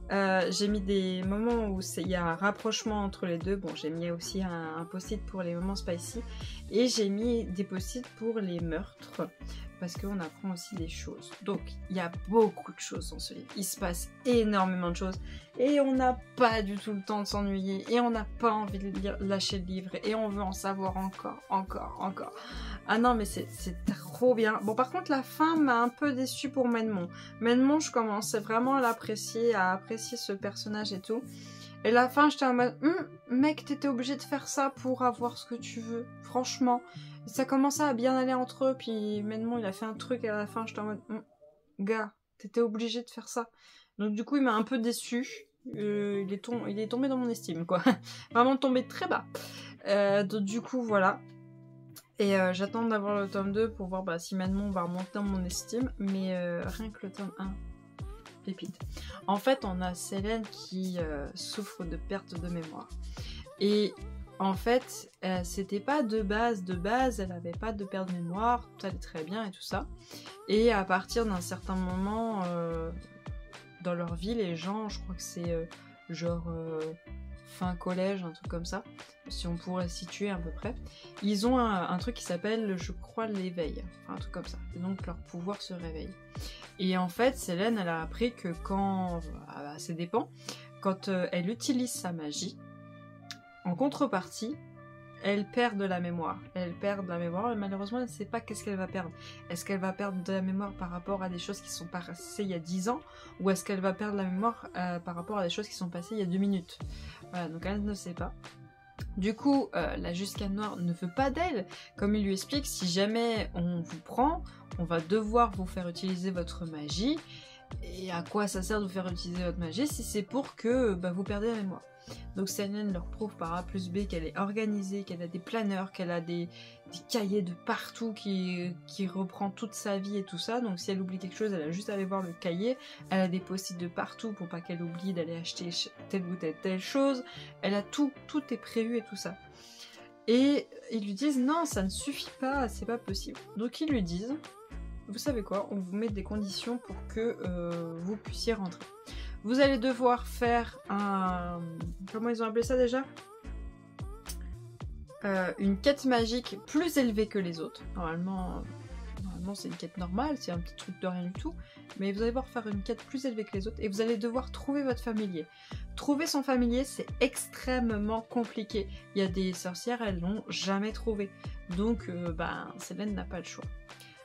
J'ai mis des moments où il y a un rapprochement entre les deux. Bon, j'ai mis aussi un post-it pour les moments spicy. Et j'ai mis des post-it pour les meurtres. Parce qu'on apprend aussi des choses. Donc, il y a beaucoup de choses dans ce livre. Il se passe énormément de choses. Et on n'a pas du tout le temps de s'ennuyer. Et on n'a pas envie de lâcher le livre. Et on veut en savoir encore. Ah non, mais c'est trop bien. Bon, par contre, la fin m'a un peu déçue pour Menmon. Menmon, je commençais vraiment à l'apprécier, ce personnage et tout. Et la fin, j'étais en mode, mec, t'étais obligé de faire ça pour avoir ce que tu veux. Franchement. Ça commençait à bien aller entre eux, puis Menmon, il a fait un truc à la fin, j'étais en mode, gars, t'étais obligé de faire ça. Donc du coup, il m'a un peu déçu. Il est tombé dans mon estime, quoi. Vraiment tombé très bas. Donc du coup, voilà. Et j'attends d'avoir le tome 2 pour voir si Menmon va remonter dans mon estime. Mais rien que le tome 1, pépite. En fait, on a Selene qui souffre de perte de mémoire. Et en fait, c'était pas de base, elle avait pas de perte de mémoire, tout allait très bien et tout ça. Et à partir d'un certain moment dans leur vie, les gens, je crois que c'est fin collège, un truc comme ça, si on pourrait situer à peu près, ils ont un truc qui s'appelle, je crois, l'éveil, enfin un truc comme ça. Et donc leur pouvoir se réveille. Et en fait, Selene, elle a appris que quand, ça dépend, quand elle utilise sa magie, en contrepartie, elle perd de la mémoire. Elle perd de la mémoire et malheureusement, elle ne sait pas qu'est-ce qu'elle va perdre. Est-ce qu'elle va perdre de la mémoire par rapport à des choses qui sont passées il y a 10 ans ou est-ce qu'elle va perdre la mémoire par rapport à des choses qui sont passées il y a 2 minutes? Voilà, donc elle ne sait pas. Du coup, la Jusqu'à Noire ne veut pas d'elle. Comme il lui explique, si jamais on vous prend, on va devoir vous faire utiliser votre magie. Et à quoi ça sert de vous faire utiliser votre magie si c'est pour que vous perdez la mémoire? Donc Selene leur prouve par A plus B qu'elle est organisée, qu'elle a des planeurs, qu'elle a des cahiers de partout qui reprend toute sa vie et tout ça. Donc si elle oublie quelque chose, elle a juste à aller voir le cahier. Elle a des post-it de partout pour pas qu'elle oublie d'aller acheter telle ou telle chose. Elle a tout est prévu et tout ça. Et ils lui disent non, ça ne suffit pas, c'est pas possible. Donc ils lui disent, vous savez quoi, on vous met des conditions pour que vous puissiez rentrer. Vous allez devoir faire un... Comment ils ont appelé ça déjà ? Une quête magique plus élevée que les autres. Normalement c'est une quête normale, c'est un petit truc de rien du tout. Mais vous allez devoir faire une quête plus élevée que les autres et vous allez devoir trouver votre familier. Trouver son familier, c'est extrêmement compliqué. Il y a des sorcières, elles l'ont jamais trouvé. Donc, Selene n'a pas le choix.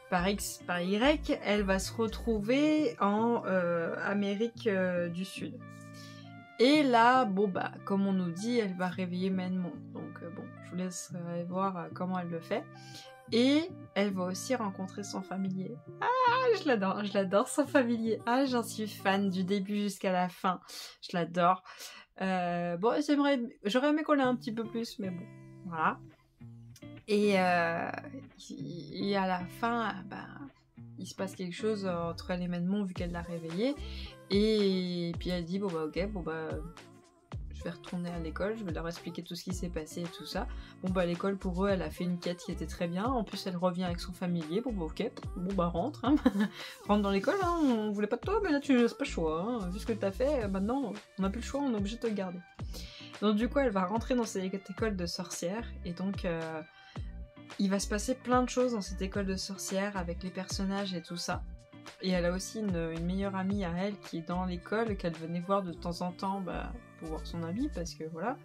Par X, par Y, elle va se retrouver en Amérique du Sud. Et là, comme on nous dit, elle va réveiller Menmont. Donc, je vous laisse voir comment elle le fait. Et elle va aussi rencontrer son familier. Ah, je l'adore son familier. Ah, j'en suis fan du début jusqu'à la fin. Je l'adore. J'aurais aimé qu'on l'ait un petit peu plus, mais bon, voilà. Et à la fin, il se passe quelque chose entre elle et Menmont vu qu'elle l'a réveillée. Et puis elle dit, je vais retourner à l'école, je vais leur expliquer tout ce qui s'est passé et tout ça. L'école pour eux, elle a fait une quête qui était très bien. En plus, elle revient avec son familier. Rentre. Hein. Rentre dans l'école, hein. On voulait pas de toi, mais là, c'est pas le choix. Hein. Vu ce que t'as fait, maintenant, on n'a plus le choix, on est obligé de te garder. Donc du coup, elle va rentrer dans cette école de sorcières. Et donc, il va se passer plein de choses dans cette école de sorcières avec les personnages et tout ça. Et elle a aussi une meilleure amie à elle qui est dans l'école, qu'elle venait voir de temps en temps pour voir son ami, parce que voilà.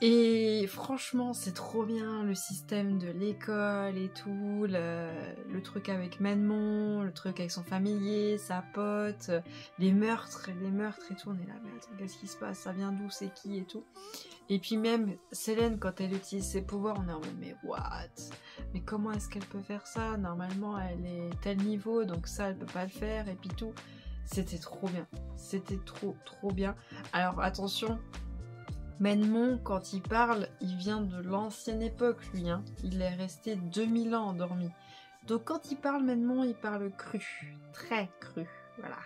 Et franchement, c'est trop bien, le système de l'école et tout, le truc avec Menmont, le truc avec son familier, sa pote, les meurtres et tout. On est là, mais attends, qu'est-ce qui se passe ? Ça vient d'où ? C'est qui et tout ? Et puis même, Selene, quand elle utilise ses pouvoirs, on est en mode, mais what ? Mais comment est-ce qu'elle peut faire ça ? Normalement, elle est tel niveau, donc ça, elle peut pas le faire, et puis tout. C'était trop bien. C'était trop bien. Alors, attention, Menmont, quand il parle, il vient de l'ancienne époque, lui. Hein. Il est resté 2000 ans endormi. Donc quand il parle Menmont, il parle cru. Très cru, voilà.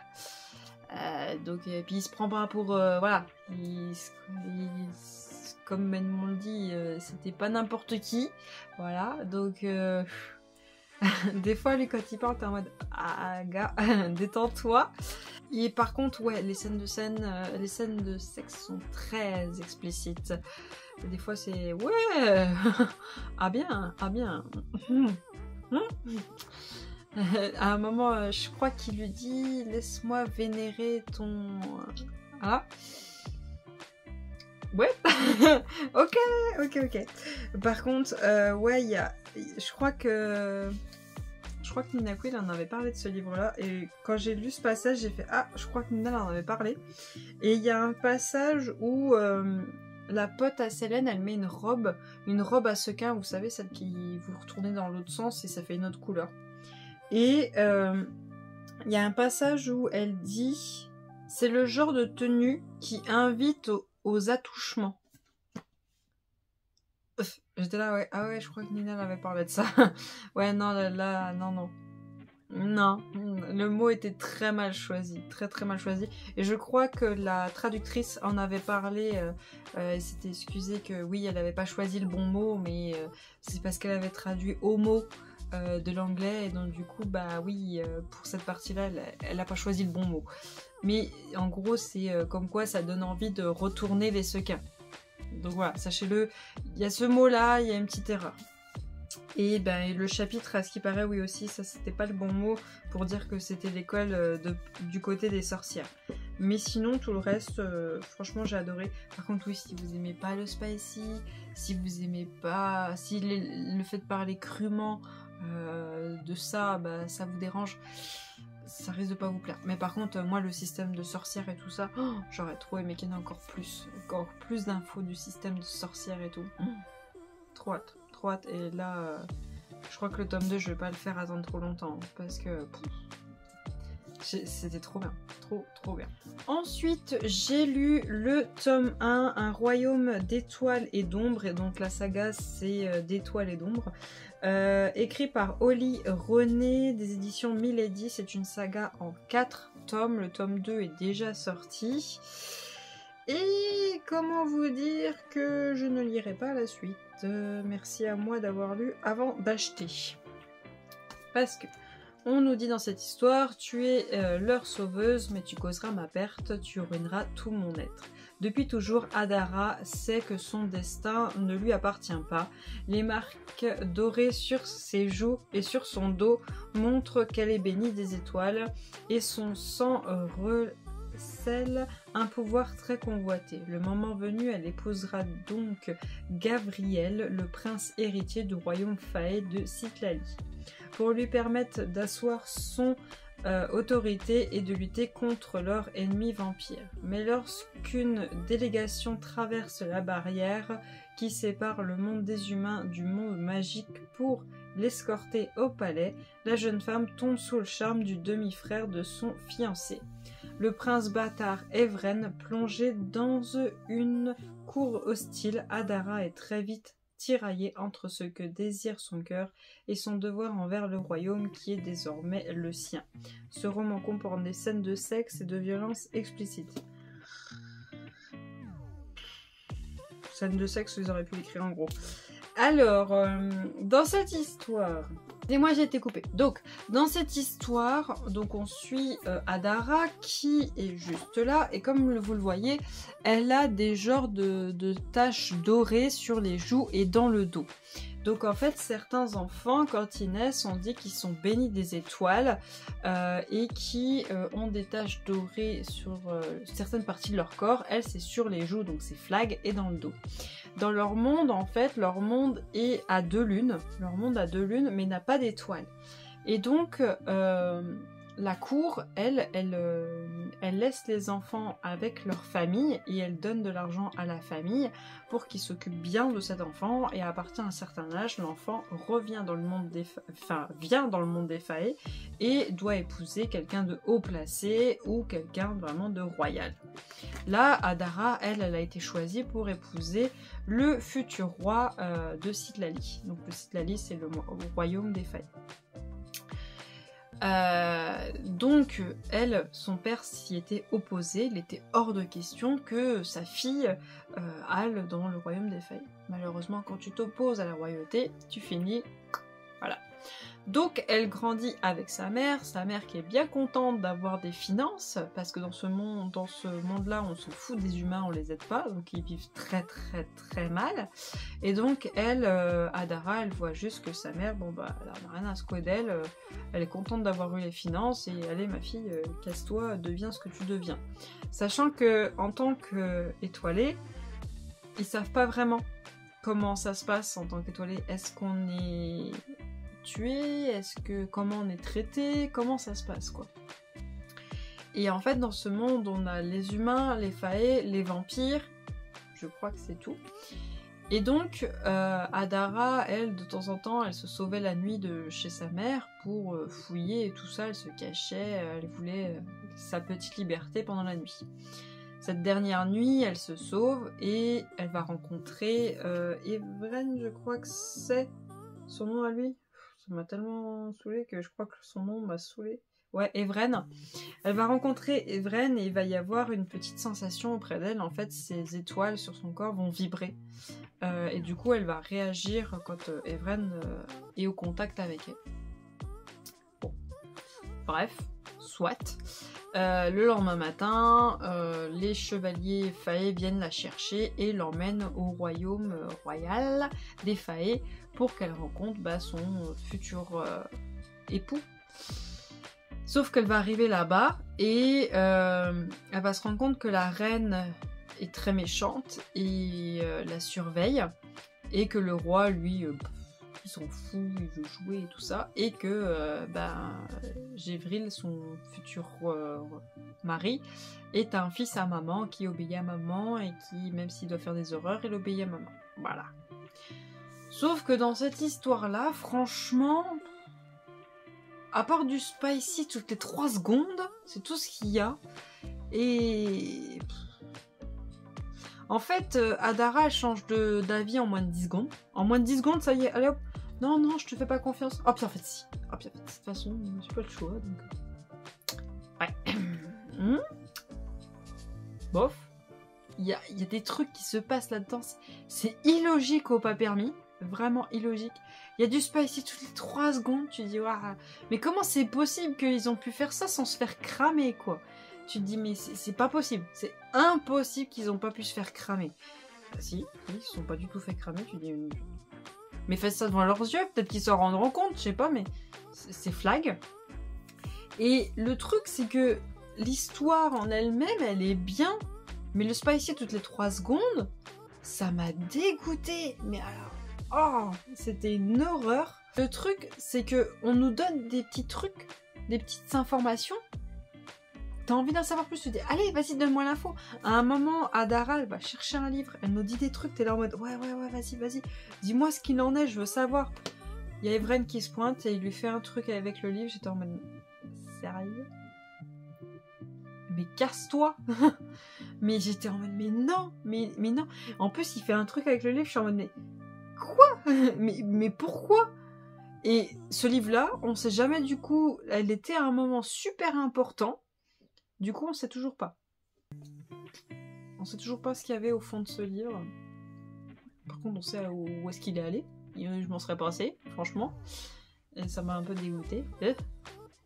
Et puis il se prend pas pour... voilà. Comme Menmont le dit, c'était pas n'importe qui. Voilà, donc... des fois, lui, quand il parle, t'es en mode « Ah, gars, détends-toi ». Et par contre, ouais, les scènes de sexe sont très explicites. Des fois, c'est « Ouais, ah bien. » À un moment, je crois qu'il lui dit « Laisse-moi vénérer ton... » Ah. Ouais. Ok. Par contre, ouais, il y a... Je crois que Nina Quill en avait parlé de ce livre-là, et quand j'ai lu ce passage, j'ai fait « Ah, je crois que Nina en avait parlé ». Et il y a un passage où la pote à Selene, elle met une robe à sequins, vous savez, celle qui vous retournez dans l'autre sens et ça fait une autre couleur. Et il y a un passage où elle dit « C'est le genre de tenue qui invite aux attouchements ». J'étais là, ouais. Ah ouais, je crois que Nina avait parlé de ça. Ouais, non, là, non. Non, le mot était très mal choisi, très mal choisi. Et je crois que la traductrice en avait parlé, elle s'était excusée que oui, elle n'avait pas choisi le bon mot, mais c'est parce qu'elle avait traduit homo de l'anglais, et donc du coup, pour cette partie-là, elle n'a pas choisi le bon mot. Mais en gros, c'est comme quoi ça donne envie de retourner les sequins. Donc voilà, sachez-le, il y a ce mot-là, il y a une petite erreur. Et le chapitre, à ce qui paraît, oui aussi, ça c'était pas le bon mot pour dire que c'était l'école du côté des sorcières. Mais sinon, tout le reste, franchement, j'ai adoré. Par contre, oui, si vous aimez pas le spicy, si vous aimez pas... Si le fait de parler crûment de ça, ça vous dérange, ça risque de pas vous plaire. Mais par contre, moi, le système de sorcières et tout ça, j'aurais trop aimé qu'il y en ait encore plus d'infos du système de sorcières et tout. Trop hâte. Et là, je crois que le tome 2, je vais pas le faire attendre trop longtemps, parce que C'était trop bien, trop bien. Ensuite, j'ai lu le tome 1, Un royaume d'étoiles et d'ombres, et donc la saga c'est d'étoiles et d'ombres, écrit par Holly René des éditions Milady. C'est une saga en 4 tomes, le tome 2 est déjà sorti. Et comment vous dire que je ne lirai pas la suite. Merci à moi d'avoir lu avant d'acheter. Parce que on nous dit dans cette histoire, tu es leur sauveuse, mais tu causeras ma perte, tu ruineras tout mon être. Depuis toujours, Adara sait que son destin ne lui appartient pas. Les marques dorées sur ses joues et sur son dos montrent qu'elle est bénie des étoiles, et son sang recèle un pouvoir très convoité. Le moment venu, elle épousera donc Gavriel, le prince héritier du royaume Fae de Citlali, pour lui permettre d'asseoir son autorité et de lutter contre leur ennemi vampire. Mais lorsqu'une délégation traverse la barrière qui sépare le monde des humains du monde magique pour l'escorter au palais, la jeune femme tombe sous le charme du demi-frère de son fiancé. Le prince bâtard Evren, plongé dans une cour hostile, Adara est très vite tiraillée entre ce que désire son cœur et son devoir envers le royaume qui est désormais le sien. Ce roman comporte des scènes de sexe et de violence explicites. Scènes de sexe, ils auraient pu l'écrire en gros. Alors, dans cette histoire... Et moi j'ai été coupée. Donc, dans cette histoire, donc on suit Adara qui est juste là, et comme vous le voyez, elle a des genres de taches dorées sur les joues et dans le dos. Donc en fait, certains enfants, quand ils naissent, on dit qu'ils sont bénis des étoiles et qui ont des taches dorées sur certaines parties de leur corps. Elle, c'est sur les joues, donc c'est flag, et dans le dos. Dans leur monde, en fait, leur monde est à 2 lunes. Leur monde a 2 lunes, mais n'a pas d'étoiles. Et donc, la cour, elle laisse les enfants avec leur famille et elle donne de l'argent à la famille pour qu'ils s'occupent bien de cet enfant, et à partir d'un certain âge, l'enfant revient dans le monde vient dans le monde des Fae et doit épouser quelqu'un de haut placé ou quelqu'un vraiment de royal. Là, Adara, elle a été choisie pour épouser le futur roi de Citlali. Donc le Citlali, c'est le royaume des Fae. Donc elle, son père s'y était opposé, il était hors de question que sa fille aille dans le royaume des Fae. Malheureusement, quand tu t'opposes à la royauté, tu finis... Voilà. Donc elle grandit avec sa mère qui est bien contente d'avoir des finances, parce que dans ce monde-là, on s'en fout des humains, on les aide pas, donc ils vivent très très très mal. Et donc elle, Adara, elle voit juste que sa mère, bon bah, elle a rien à secouer d'elle, elle est contente d'avoir eu les finances, et allez ma fille, casse-toi, deviens ce que tu deviens. Sachant que en tant qu'étoilée, ils savent pas vraiment comment ça se passe en tant qu'étoilée. Est-ce qu'on est tué? Comment on est traité? Comment ça se passe, quoi? Et en fait, dans ce monde, on a les humains, les fae, les vampires, je crois que c'est tout. Et donc, Adara, elle, de temps en temps, elle se sauvait la nuit de chez sa mère pour fouiller et tout ça, elle se cachait, elle voulait sa petite liberté pendant la nuit. Cette dernière nuit, elle se sauve et elle va rencontrer Evren, je crois que c'est son nom à lui. Ça m'a tellement saoulée que je crois que son nom m'a saoulée. Ouais, Evren. Elle va rencontrer Evren et il va y avoir une petite sensation auprès d'elle. En fait, ses étoiles sur son corps vont vibrer. Et du coup, elle va réagir quand Evren est au contact avec elle. Bon. Bref, soit. Le lendemain matin, les chevaliers Fae viennent la chercher et l'emmènent au royaume royal des Fae pour qu'elle rencontre son futur époux. Sauf qu'elle va arriver là-bas et elle va se rendre compte que la reine est très méchante et la surveille, et que le roi, lui, il s'en fout, il veut jouer et tout ça, et que Gévril, son futur mari, est un fils à maman qui obéit à maman et qui, même s'il doit faire des horreurs, il obéit à maman. Voilà. Sauf que dans cette histoire-là, franchement, à part du spicy toutes les 3 secondes, c'est tout ce qu'il y a. Et... En fait, Adara, elle change d'avis en moins de 10 secondes. En moins de 10 secondes, ça y est, allez hop. Non, non, je te fais pas confiance. Oh, puis en fait, si. Oh, puis en fait, de toute façon, j'ai pas le choix, donc... Ouais. Bof. Il y a des trucs qui se passent là-dedans. C'est illogique au pas permis. Vraiment illogique. Il y a du spicy toutes les 3 secondes. Tu dis, waouh. Mais comment c'est possible qu'ils ont pu faire ça sans se faire cramer, quoi? Tu te dis, mais c'est pas possible. C'est impossible qu'ils ont pas pu se faire cramer. Bah, si, ils se sont pas du tout fait cramer. Tu dis, mais faites ça devant leurs yeux. Peut-être qu'ils s'en rendront compte. Je sais pas, mais c'est flag. Et le truc, c'est que l'histoire en elle-même, elle est bien. Mais le spicy toutes les 3 secondes, ça m'a dégoûté. Mais alors, oh, c'était une horreur. Le truc, c'est que on nous donne des petits trucs, des petites informations. T'as envie d'en savoir plus, tu dis, allez, vas-y, donne-moi l'info. À un moment, Adara, elle va chercher un livre, elle nous dit des trucs, t'es là en mode, ouais, vas-y. Dis-moi ce qu'il en est, je veux savoir. Il y a Evren qui se pointe et il lui fait un truc avec le livre, j'étais en mode, sérieux? Mais casse-toi. Mais j'étais en mode, mais non. En plus, il fait un truc avec le livre, je suis en mode, mais quoi? mais pourquoi? Et ce livre-là, on sait jamais du coup, elle était à un moment super important. Du coup, on sait toujours pas. On sait toujours pas ce qu'il y avait au fond de ce livre. Par contre, on sait où est-ce qu'il est allé. Je m'en serais passé, franchement. Et ça m'a un peu dégoûté.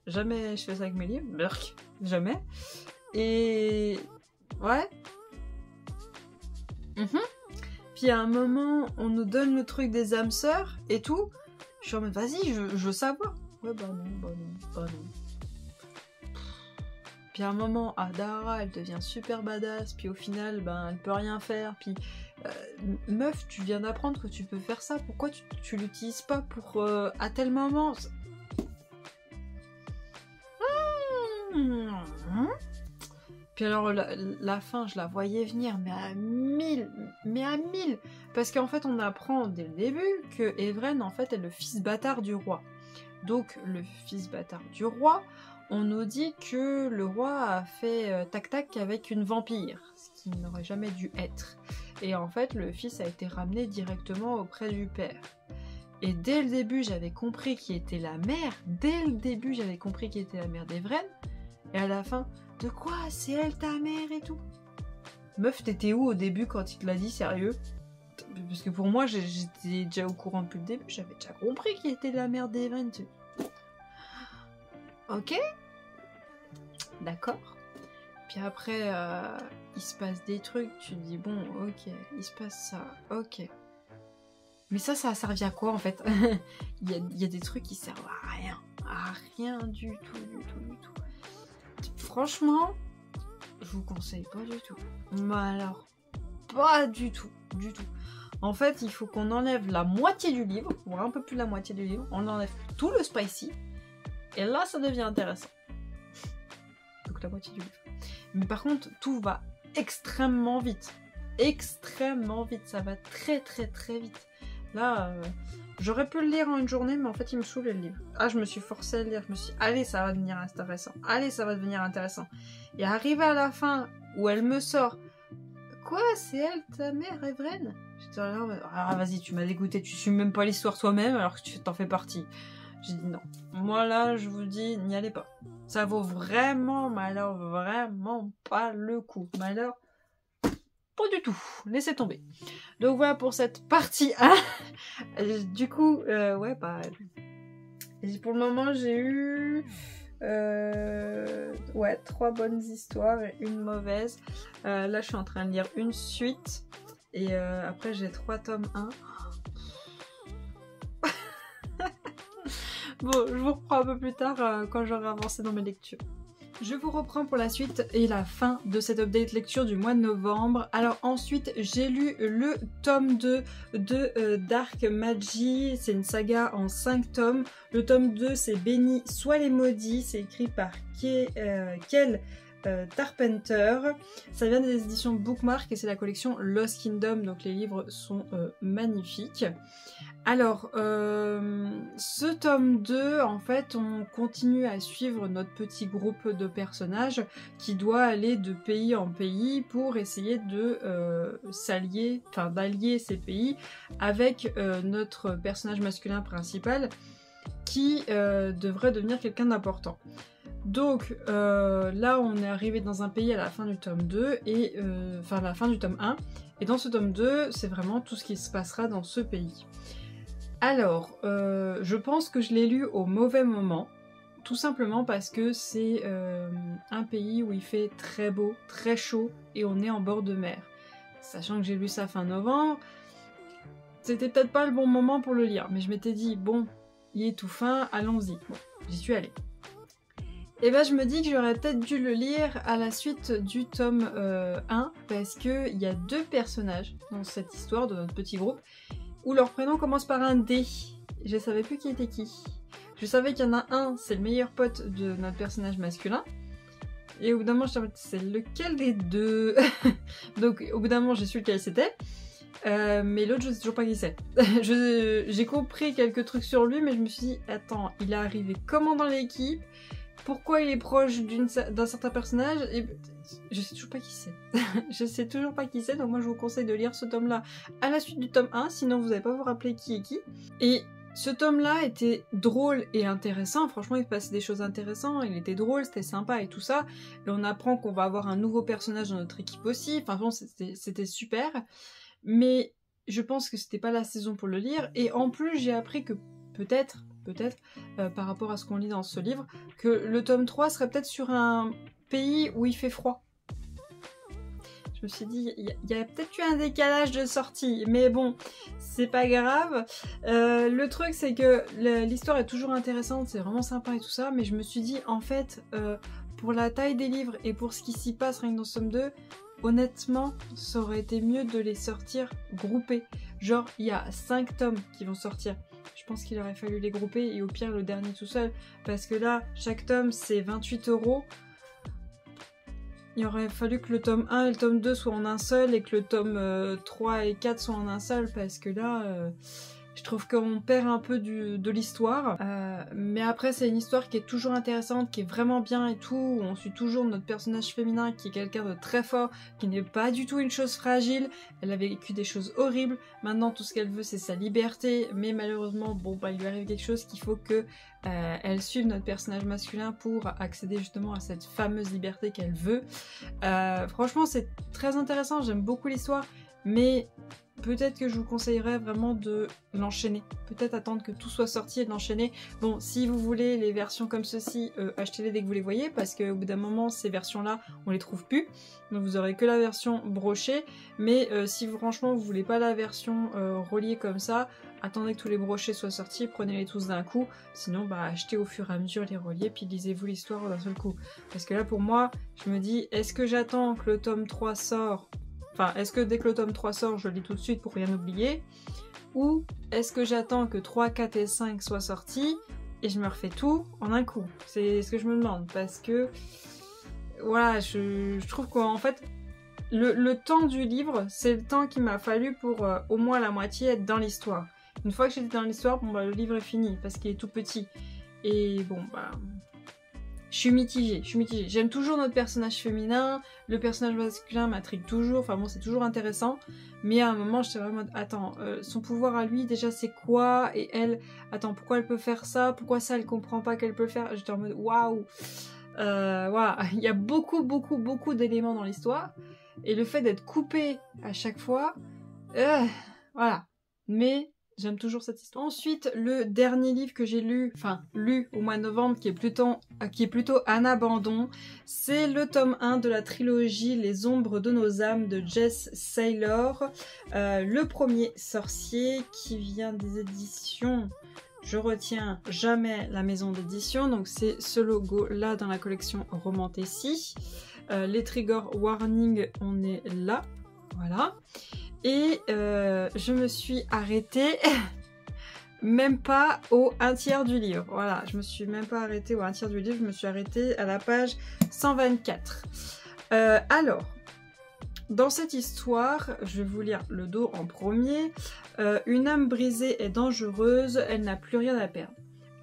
Jamais je fais ça avec mes livres. Berk. Jamais. Et... ouais. Puis à un moment, on nous donne le truc des âmes sœurs et tout. Je suis en mode, vas-y, je veux savoir. Ouais, bah non. Puis à un moment, Adara, elle devient super badass. Puis au final, ben, elle peut rien faire. Puis, meuf, tu viens d'apprendre que tu peux faire ça. Pourquoi tu l'utilises pas pour... à tel moment Puis alors, la fin, je la voyais venir, mais à 1000. Parce qu'en fait, on apprend dès le début que Evren, en fait, est le fils bâtard du roi. Donc, le fils bâtard du roi, on nous dit que le roi a fait tac-tac avec une vampire, ce qui n'aurait jamais dû être. Et en fait, le fils a été ramené directement auprès du père. Et dès le début, j'avais compris qui était la mère. Dès le début, j'avais compris qui était la mère d'Evren. Et à la fin, de quoi? C'est elle ta mère et tout? Meuf, t'étais où au début quand il te l'a dit, sérieux? Parce que pour moi, j'étais déjà au courant depuis le début. J'avais déjà compris qui était la mère d'Evren. Ok, d'accord. Puis après, il se passe des trucs, tu te dis, bon, ok, il se passe ça, ok. Mais ça a servi à quoi, en fait? Il y a des trucs qui servent à rien du tout. Franchement, je vous conseille pas du tout. Mais alors, pas du tout. En fait, il faut qu'on enlève la moitié du livre, voire un peu plus de la moitié du livre, on enlève tout le spicy, et là, ça devient intéressant. Donc la moitié du livre. Mais par contre, tout va extrêmement vite. Ça va très vite. Là, j'aurais pu le lire en une journée, mais en fait, il me saoulait le livre. Ah, je me suis forcée à le lire. Je me suis dit, allez, ça va devenir intéressant. Et arrivé à la fin, où elle me sort, quoi, c'est elle, ta mère, Evren? J'étais là, ah, vas-y, tu m'as dégoûté, tu suis même pas l'histoire toi-même, alors que tu t'en fais partie. J'ai dit non. Moi là, je vous dis, n'y allez pas. Ça vaut vraiment, mais alors vraiment pas le coup. Mais alors, pas du tout. Laissez tomber. Donc voilà pour cette partie 1. Du coup, ouais, bah... pour le moment, j'ai eu... ouais, 3 bonnes histoires et une mauvaise. Là, je suis en train de lire une suite. Et après, j'ai 3 tomes 1. Bon, je vous reprends un peu plus tard quand j'aurai avancé dans mes lectures. Je vous reprends pour la suite et la fin de cette update lecture du mois de novembre. Alors ensuite, j'ai lu le tome 2 de Dark Magie. C'est une saga en 5 tomes. Le tome 2, c'est Béni soit les maudits. C'est écrit par Kel Tarpenter. Ça vient des éditions Bookmark et c'est la collection Lost Kingdom, donc les livres sont magnifiques. Alors, ce tome 2, en fait, on continue à suivre notre petit groupe de personnages qui doit aller de pays en pays pour essayer de s'allier, enfin d'allier ces pays avec notre personnage masculin principal qui devrait devenir quelqu'un d'important. Donc là on est arrivé dans un pays à la fin du tome 2 et enfin à la fin du tome 1 et dans ce tome 2 c'est vraiment tout ce qui se passera dans ce pays. Alors je pense que je l'ai lu au mauvais moment, tout simplement parce que c'est un pays où il fait très beau, très chaud et on est en bord de mer. Sachant que j'ai lu ça fin novembre, c'était peut-être pas le bon moment pour le lire, mais je m'étais dit bon, il est tout fin, allons-y. Bon, j'y suis allée. Et ben je me dis que j'aurais peut-être dû le lire à la suite du tome 1 parce qu'il y a 2 personnages dans cette histoire de notre petit groupe où leur prénom commence par un D. Je savais plus qui était qui. Je savais qu'il y en a un, c'est le meilleur pote de notre personnage masculin. Et au bout d'un moment, je me suis dit, c'est lequel des 2? Donc au bout d'un moment, j'ai su lequel c'était. Mais l'autre, je sais toujours pas qui c'est. J'ai compris quelques trucs sur lui, mais je me suis dit, attends, il est arrivé comment dans l'équipe? Pourquoi il est proche d'un certain personnage? Et je sais toujours pas qui c'est. Je sais toujours pas qui c'est, donc moi je vous conseille de lire ce tome-là à la suite du tome 1, sinon vous n'allez pas vous rappeler qui est qui. Et ce tome-là était drôle et intéressant, franchement il se passait des choses intéressantes, il était drôle, c'était sympa et tout ça. Et on apprend qu'on va avoir un nouveau personnage dans notre équipe aussi, enfin bon, c'était super. Mais je pense que c'était pas la saison pour le lire, et en plus j'ai appris que peut-être, par rapport à ce qu'on lit dans ce livre, que le tome 3 serait peut-être sur un pays où il fait froid. Je me suis dit, il y a peut-être eu un décalage de sortie, mais bon, c'est pas grave. Le truc, c'est que l'histoire est toujours intéressante, c'est vraiment sympa et tout ça, mais je me suis dit, en fait, pour la taille des livres et pour ce qui s'y passe rien que dans ce tome 2, honnêtement, ça aurait été mieux de les sortir groupés. Genre, il y a 5 tomes qui vont sortir. Je pense qu'il aurait fallu les grouper et au pire le dernier tout seul. Parce que là, chaque tome c'est 28 €. Il aurait fallu que le tome 1 et le tome 2 soient en un seul et que le tome 3 et 4 soient en un seul. Parce que là, je trouve qu'on perd un peu de l'histoire. Mais après, c'est une histoire qui est toujours intéressante, qui est vraiment bien et tout. Où on suit toujours notre personnage féminin qui est quelqu'un de très fort, qui n'est pas du tout une chose fragile. Elle a vécu des choses horribles. Maintenant, tout ce qu'elle veut, c'est sa liberté. Mais malheureusement, bon, bah, il lui arrive quelque chose qu'il faut que elle suive notre personnage masculin pour accéder justement à cette fameuse liberté qu'elle veut. Franchement, c'est très intéressant. J'aime beaucoup l'histoire. Mais peut-être que je vous conseillerais vraiment de l'enchaîner. Peut-être attendre que tout soit sorti et de l'enchaîner. Bon, si vous voulez les versions comme ceci, achetez-les dès que vous les voyez, parce qu'au bout d'un moment, ces versions-là, on les trouve plus. Donc vous aurez que la version brochée. Mais si franchement, vous voulez pas la version reliée comme ça, attendez que tous les brochés soient sortis, prenez-les tous d'un coup. Sinon, bah, achetez au fur et à mesure les reliés, puis lisez-vous l'histoire d'un seul coup. Parce que là, pour moi, je me dis, est-ce que j'attends que le tome 3 sort? Enfin, est-ce que dès que le tome 3 sort, je le lis tout de suite pour rien oublier? Ou est-ce que j'attends que 3, 4 et 5 soient sortis et je me refais tout en un coup? C'est ce que je me demande, parce que voilà, je trouve qu'en fait, le temps du livre, c'est le temps qu'il m'a fallu pour au moins la moitié être dans l'histoire. Une fois que j'étais dans l'histoire, bon bah le livre est fini, parce qu'il est tout petit. Et bon bah... Je suis mitigée. J'aime toujours notre personnage féminin, le personnage masculin m'intrigue toujours, enfin bon c'est toujours intéressant, mais à un moment j'étais vraiment en mode, attends, son pouvoir à lui déjà c'est quoi? Et elle, attends, pourquoi elle peut faire ça? Pourquoi ça elle comprend pas qu'elle peut le faire? J'étais en mode waouh! Voilà, il y a beaucoup d'éléments dans l'histoire, et le fait d'être coupé à chaque fois, voilà, mais... J'aime toujours cette histoire. Ensuite, le dernier livre que j'ai lu au mois de novembre, qui est plutôt un abandon, c'est le tome 1 de la trilogie Les Ombres de nos âmes de Jess Saylor. Le premier sorcier qui vient des éditions... Je retiens jamais la maison d'édition, donc c'est ce logo là dans la collection Romantasy. Les trigger warning, on est là, voilà. Et je me suis arrêtée même pas au 1/3 du livre. Voilà, je me suis même pas arrêtée au 1/3 du livre, je me suis arrêtée à la page 124. Alors, dans cette histoire, je vais vous lire le dos en premier. Une âme brisée est dangereuse, elle n'a plus rien à perdre.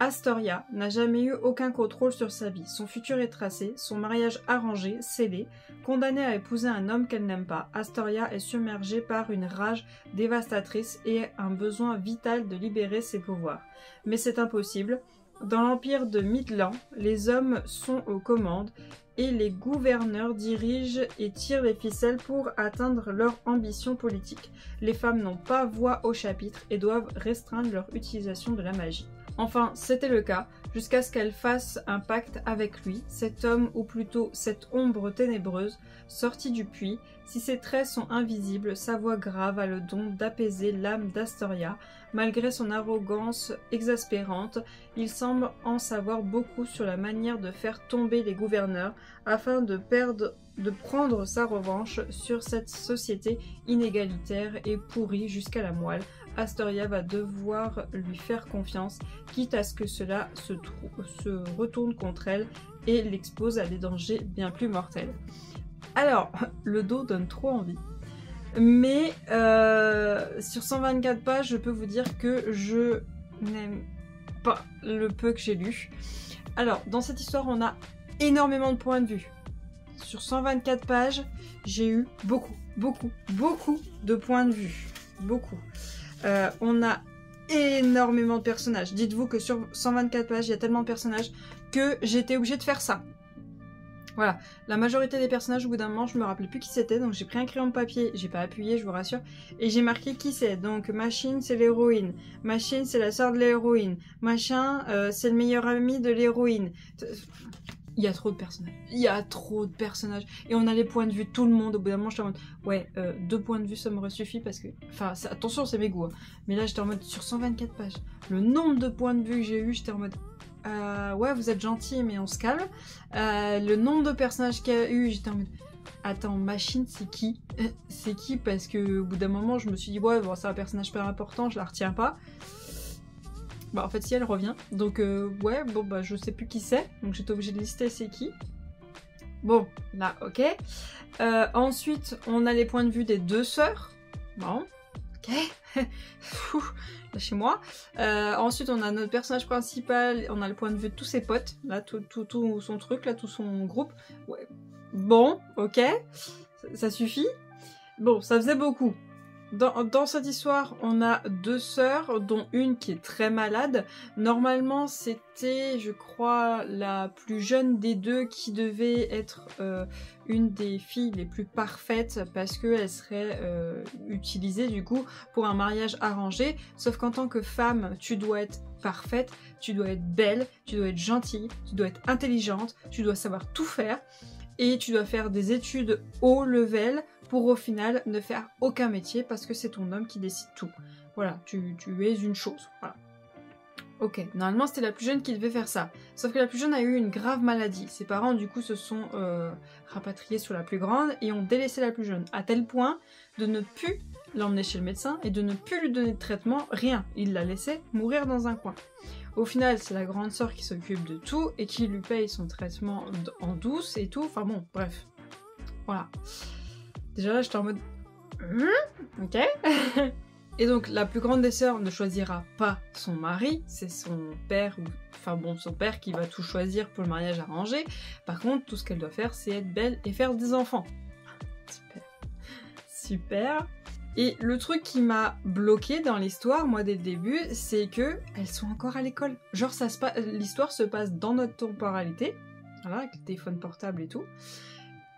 Astoria n'a jamais eu aucun contrôle sur sa vie. Son futur est tracé, son mariage arrangé, scellé. Condamnée à épouser un homme qu'elle n'aime pas, Astoria est submergée par une rage dévastatrice et un besoin vital de libérer ses pouvoirs. Mais c'est impossible. Dans l'empire de Midland, les hommes sont aux commandes et les gouverneurs dirigent et tirent les ficelles pour atteindre leur ambition politique. Les femmes n'ont pas voix au chapitre et doivent restreindre leur utilisation de la magie. Enfin, c'était le cas, jusqu'à ce qu'elle fasse un pacte avec lui, cet homme, ou plutôt cette ombre ténébreuse, sortie du puits. Si ses traits sont invisibles, sa voix grave a le don d'apaiser l'âme d'Astoria. Malgré son arrogance exaspérante, il semble en savoir beaucoup sur la manière de faire tomber les gouverneurs afin de prendre sa revanche sur cette société inégalitaire et pourrie jusqu'à la moelle. Astoria va devoir lui faire confiance, quitte à ce que cela se retourne contre elle et l'expose à des dangers bien plus mortels. Alors, le dos donne trop envie. Mais sur 124 pages, je peux vous dire que je n'aime pas le peu que j'ai lu. Alors, dans cette histoire, on a énormément de points de vue. Sur 124 pages, j'ai eu beaucoup de points de vue. Beaucoup. On a énormément de personnages. Dites-vous que sur 124 pages, il y a tellement de personnages que j'étais obligée de faire ça. Voilà, la majorité des personnages, au bout d'un moment, je me rappelais plus qui c'était, donc j'ai pris un crayon de papier, j'ai pas appuyé, je vous rassure, et j'ai marqué qui c'est. Donc Machine, c'est l'héroïne, Machine, c'est la sœur de l'héroïne, Machin, c'est le meilleur ami de l'héroïne. Il y a trop de personnages, et on a les points de vue de tout le monde. Au bout d'un moment, j'étais en mode, ouais, 2 points de vue, ça m'aurait suffi, parce que, enfin, attention, c'est mes goûts, hein. Mais là, j'étais en mode, sur 124 pages, le nombre de points de vue que j'ai eu, j'étais en mode, ouais, vous êtes gentil, mais on se calme. Le nombre de personnages qu'il y a eu, j'étais en mode, attends, Machine, c'est qui? C'est qui? Parce que au bout d'un moment, je me suis dit, ouais, bon, c'est un personnage super important, je la retiens pas. Bah, en fait, si elle revient. Donc, ouais, bon, bah, je sais plus qui c'est. Donc, j'étais obligée de lister c'est qui. Bon, là, ok. Ensuite, on a les points de vue des 2 sœurs. Bon, ok. Chez moi. Ensuite, on a notre personnage principal, on a le point de vue de tous ses potes, là, tout son truc, là, tout son groupe. Ouais. Bon, ok, ça suffit. Bon, ça faisait beaucoup. Dans cette histoire, on a 2 sœurs, dont une qui est très malade. Normalement, c'était, je crois, la plus jeune des 2 qui devait être une des filles les plus parfaites parce qu'elle serait utilisée, du coup, pour un mariage arrangé. Sauf qu'en tant que femme, tu dois être parfaite, tu dois être belle, tu dois être gentille, tu dois être intelligente, tu dois savoir tout faire. Et tu dois faire des études haut level pour au final ne faire aucun métier parce que c'est ton homme qui décide tout. Voilà, tu es une chose. Voilà. Ok, normalement c'était la plus jeune qui devait faire ça. Sauf que la plus jeune a eu une grave maladie. Ses parents du coup se sont rapatriés sur la plus grande et ont délaissé la plus jeune. À tel point de ne plus l'emmener chez le médecin et de ne plus lui donner de traitement, rien. Il l'a laissé mourir dans un coin. Au final, c'est la grande sœur qui s'occupe de tout et qui lui paye son traitement en douce et tout. Enfin bon, bref. Voilà. Déjà là, j'étais en mode... ok. Et donc, la plus grande des sœurs ne choisira pas son mari. C'est son père, enfin bon, son père qui va tout choisir pour le mariage arrangé. Par contre, tout ce qu'elle doit faire, c'est être belle et faire des enfants. Super. Super. Et le truc qui m'a bloqué dans l'histoire, moi dès le début, c'est que elles sont encore à l'école. Genre l'histoire se passe dans notre temporalité, voilà, avec le téléphone portable et tout.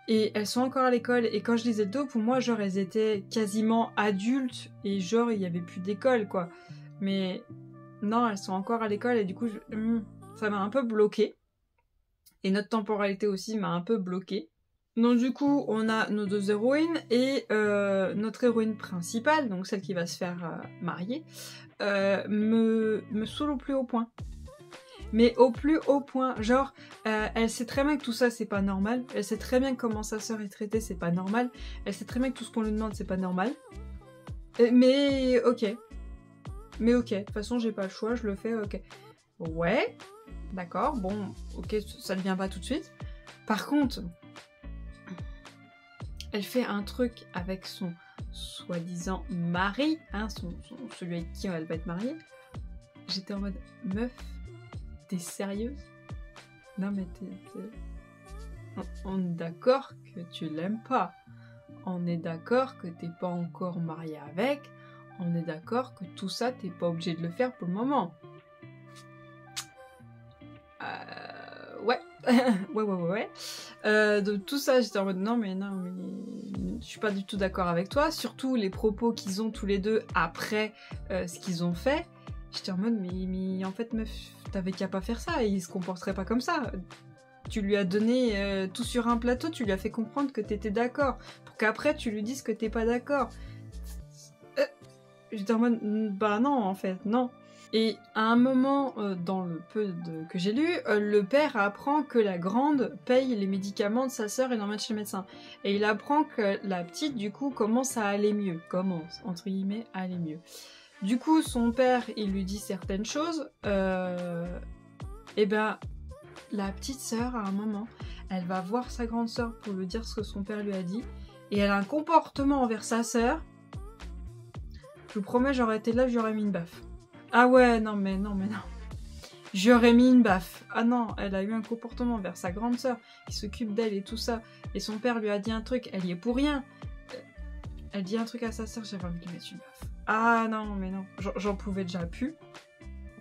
Et elles sont encore à l'école. Et quand je lisais le dos, pour moi, genre elles étaient quasiment adultes et genre il y avait plus d'école quoi. Mais non, elles sont encore à l'école et du coup, ça m'a un peu bloqué. Et notre temporalité aussi m'a un peu bloqué. Donc du coup, on a nos 2 héroïnes et notre héroïne principale, donc celle qui va se faire marier, me saoule au plus haut point. Mais au plus haut point, genre, elle sait très bien que tout ça c'est pas normal, elle sait très bien que comment sa sœur est traitée c'est pas normal, elle sait très bien que tout ce qu'on lui demande c'est pas normal. Mais ok. Mais ok, de toute façon j'ai pas le choix, je le fais, ok. Ouais, d'accord, bon, ok, ça ne vient pas tout de suite. Par contre, elle fait un truc avec son soi-disant mari, hein, celui avec qui elle va être mariée. J'étais en mode, meuf, t'es sérieuse? Non mais on est d'accord que tu l'aimes pas. On est d'accord que t'es pas encore marié avec. On est d'accord que tout ça, t'es pas obligé de le faire pour le moment. Ouais. ouais. De tout ça, j'étais en mode non, mais je suis pas du tout d'accord avec toi. Surtout les propos qu'ils ont tous les deux après ce qu'ils ont fait. J'étais en mode, mais en fait, meuf, t'avais qu'à pas faire ça. Il se comporterait pas comme ça. Tu lui as donné tout sur un plateau, tu lui as fait comprendre que t'étais d'accord. Pour qu'après, tu lui dises que t'es pas d'accord. J'étais en mode, bah non, en fait, non. Et à un moment, dans le peu que j'ai lu, le père apprend que la grande paye les médicaments de sa sœur et l'emmène chez le médecin. Et il apprend que la petite, du coup, commence à aller mieux. Commence, entre guillemets, à aller mieux. Du coup, son père, il lui dit certaines choses. Et ben, la petite sœur, à un moment, elle va voir sa grande sœur pour lui dire ce que son père lui a dit. Et elle a un comportement envers sa sœur. Je vous promets, j'aurais été là, j'aurais mis une baffe. Ah ouais, non mais non. J'aurais mis une baffe. Ah non, elle a eu un comportement envers sa grande sœur qui s'occupe d'elle et tout ça. Et son père lui a dit un truc, elle y est pour rien. Elle dit un truc à sa sœur, j'avais envie de lui mettre une baffe. Ah non, mais non, j'en pouvais déjà plus.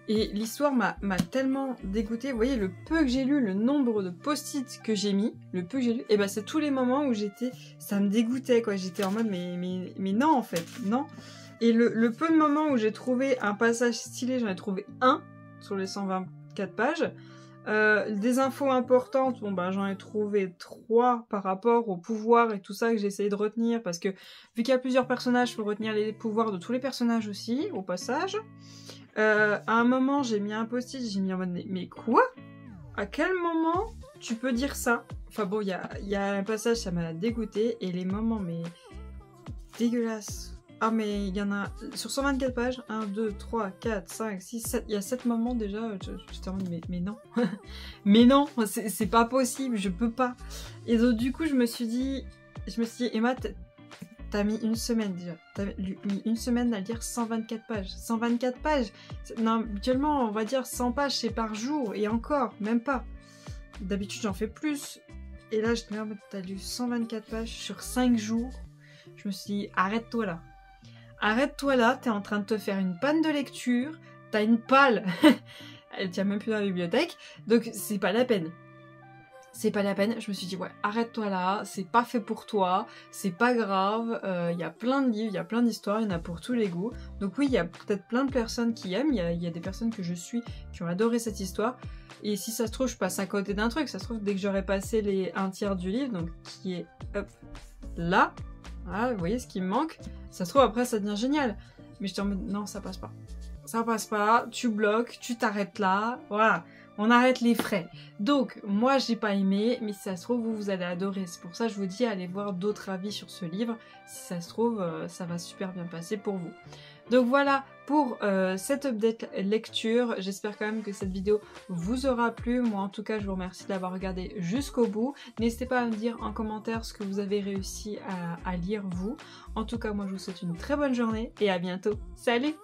Et l'histoire m'a tellement dégoûtée. Vous voyez, le peu que j'ai lu, le nombre de post-it que j'ai mis, le peu que j'ai lu, et ben c'est tous les moments où ça me dégoûtait quoi. J'étais en mode mais non en fait, non. Et le peu de moments où j'ai trouvé un passage stylé, j'en ai trouvé un sur les 124 pages. Des infos importantes, bon bah j'en ai trouvé 3 par rapport au pouvoir et tout ça que j'ai essayé de retenir parce que vu qu'il y a plusieurs personnages, je peux retenir les pouvoirs de tous les personnages aussi, au passage. À un moment, j'ai mis un post-it, j'ai mis en mode mais quoi? À quel moment tu peux dire ça? Enfin bon, il y a un passage, ça m'a dégoûté et les moments mais dégueulasses. Ah mais il y en a sur 124 pages, 1, 2, 3, 4, 5, 6, 7, il y a 7 moments déjà, j'étais en mode mais non, mais non, c'est pas possible, je peux pas. Et donc du coup je me suis dit Emma, t'as mis une semaine déjà, t'as mis une semaine à lire 124 pages, 124 pages, non, habituellement on va dire 100 pages c'est par jour, et encore, même pas, d'habitude j'en fais plus, et là je me dis en mode t'as lu 124 pages sur 5 jours, je me suis dit arrête-toi là. Arrête-toi là, t'es en train de te faire une panne de lecture, t'as une palle, elle tient même plus dans la bibliothèque, donc c'est pas la peine. C'est pas la peine, je me suis dit ouais, arrête-toi là, c'est pas fait pour toi, c'est pas grave, il y a plein de livres, il y a plein d'histoires, il y en a pour tous les goûts. Donc oui, il y a peut-être plein de personnes qui aiment, il y a des personnes que je suis qui ont adoré cette histoire, et si ça se trouve, je passe à côté d'un truc, ça se trouve dès que j'aurai passé les 1/3 du livre, donc qui est, hop, là, voilà, vous voyez ce qui me manque, ça se trouve après ça devient génial. Mais j'étais en mode non, ça passe pas. Ça passe pas, tu bloques, tu t'arrêtes là, voilà. On arrête les frais. Donc, moi, j'ai pas aimé, mais si ça se trouve, vous allez adorer. C'est pour ça que je vous dis, allez voir d'autres avis sur ce livre. Si ça se trouve, ça va super bien passer pour vous. Donc voilà pour cette update lecture. J'espère quand même que cette vidéo vous aura plu. Moi, en tout cas, je vous remercie d'avoir regardé jusqu'au bout. N'hésitez pas à me dire en commentaire ce que vous avez réussi à lire, vous. En tout cas, moi, je vous souhaite une très bonne journée et à bientôt. Salut!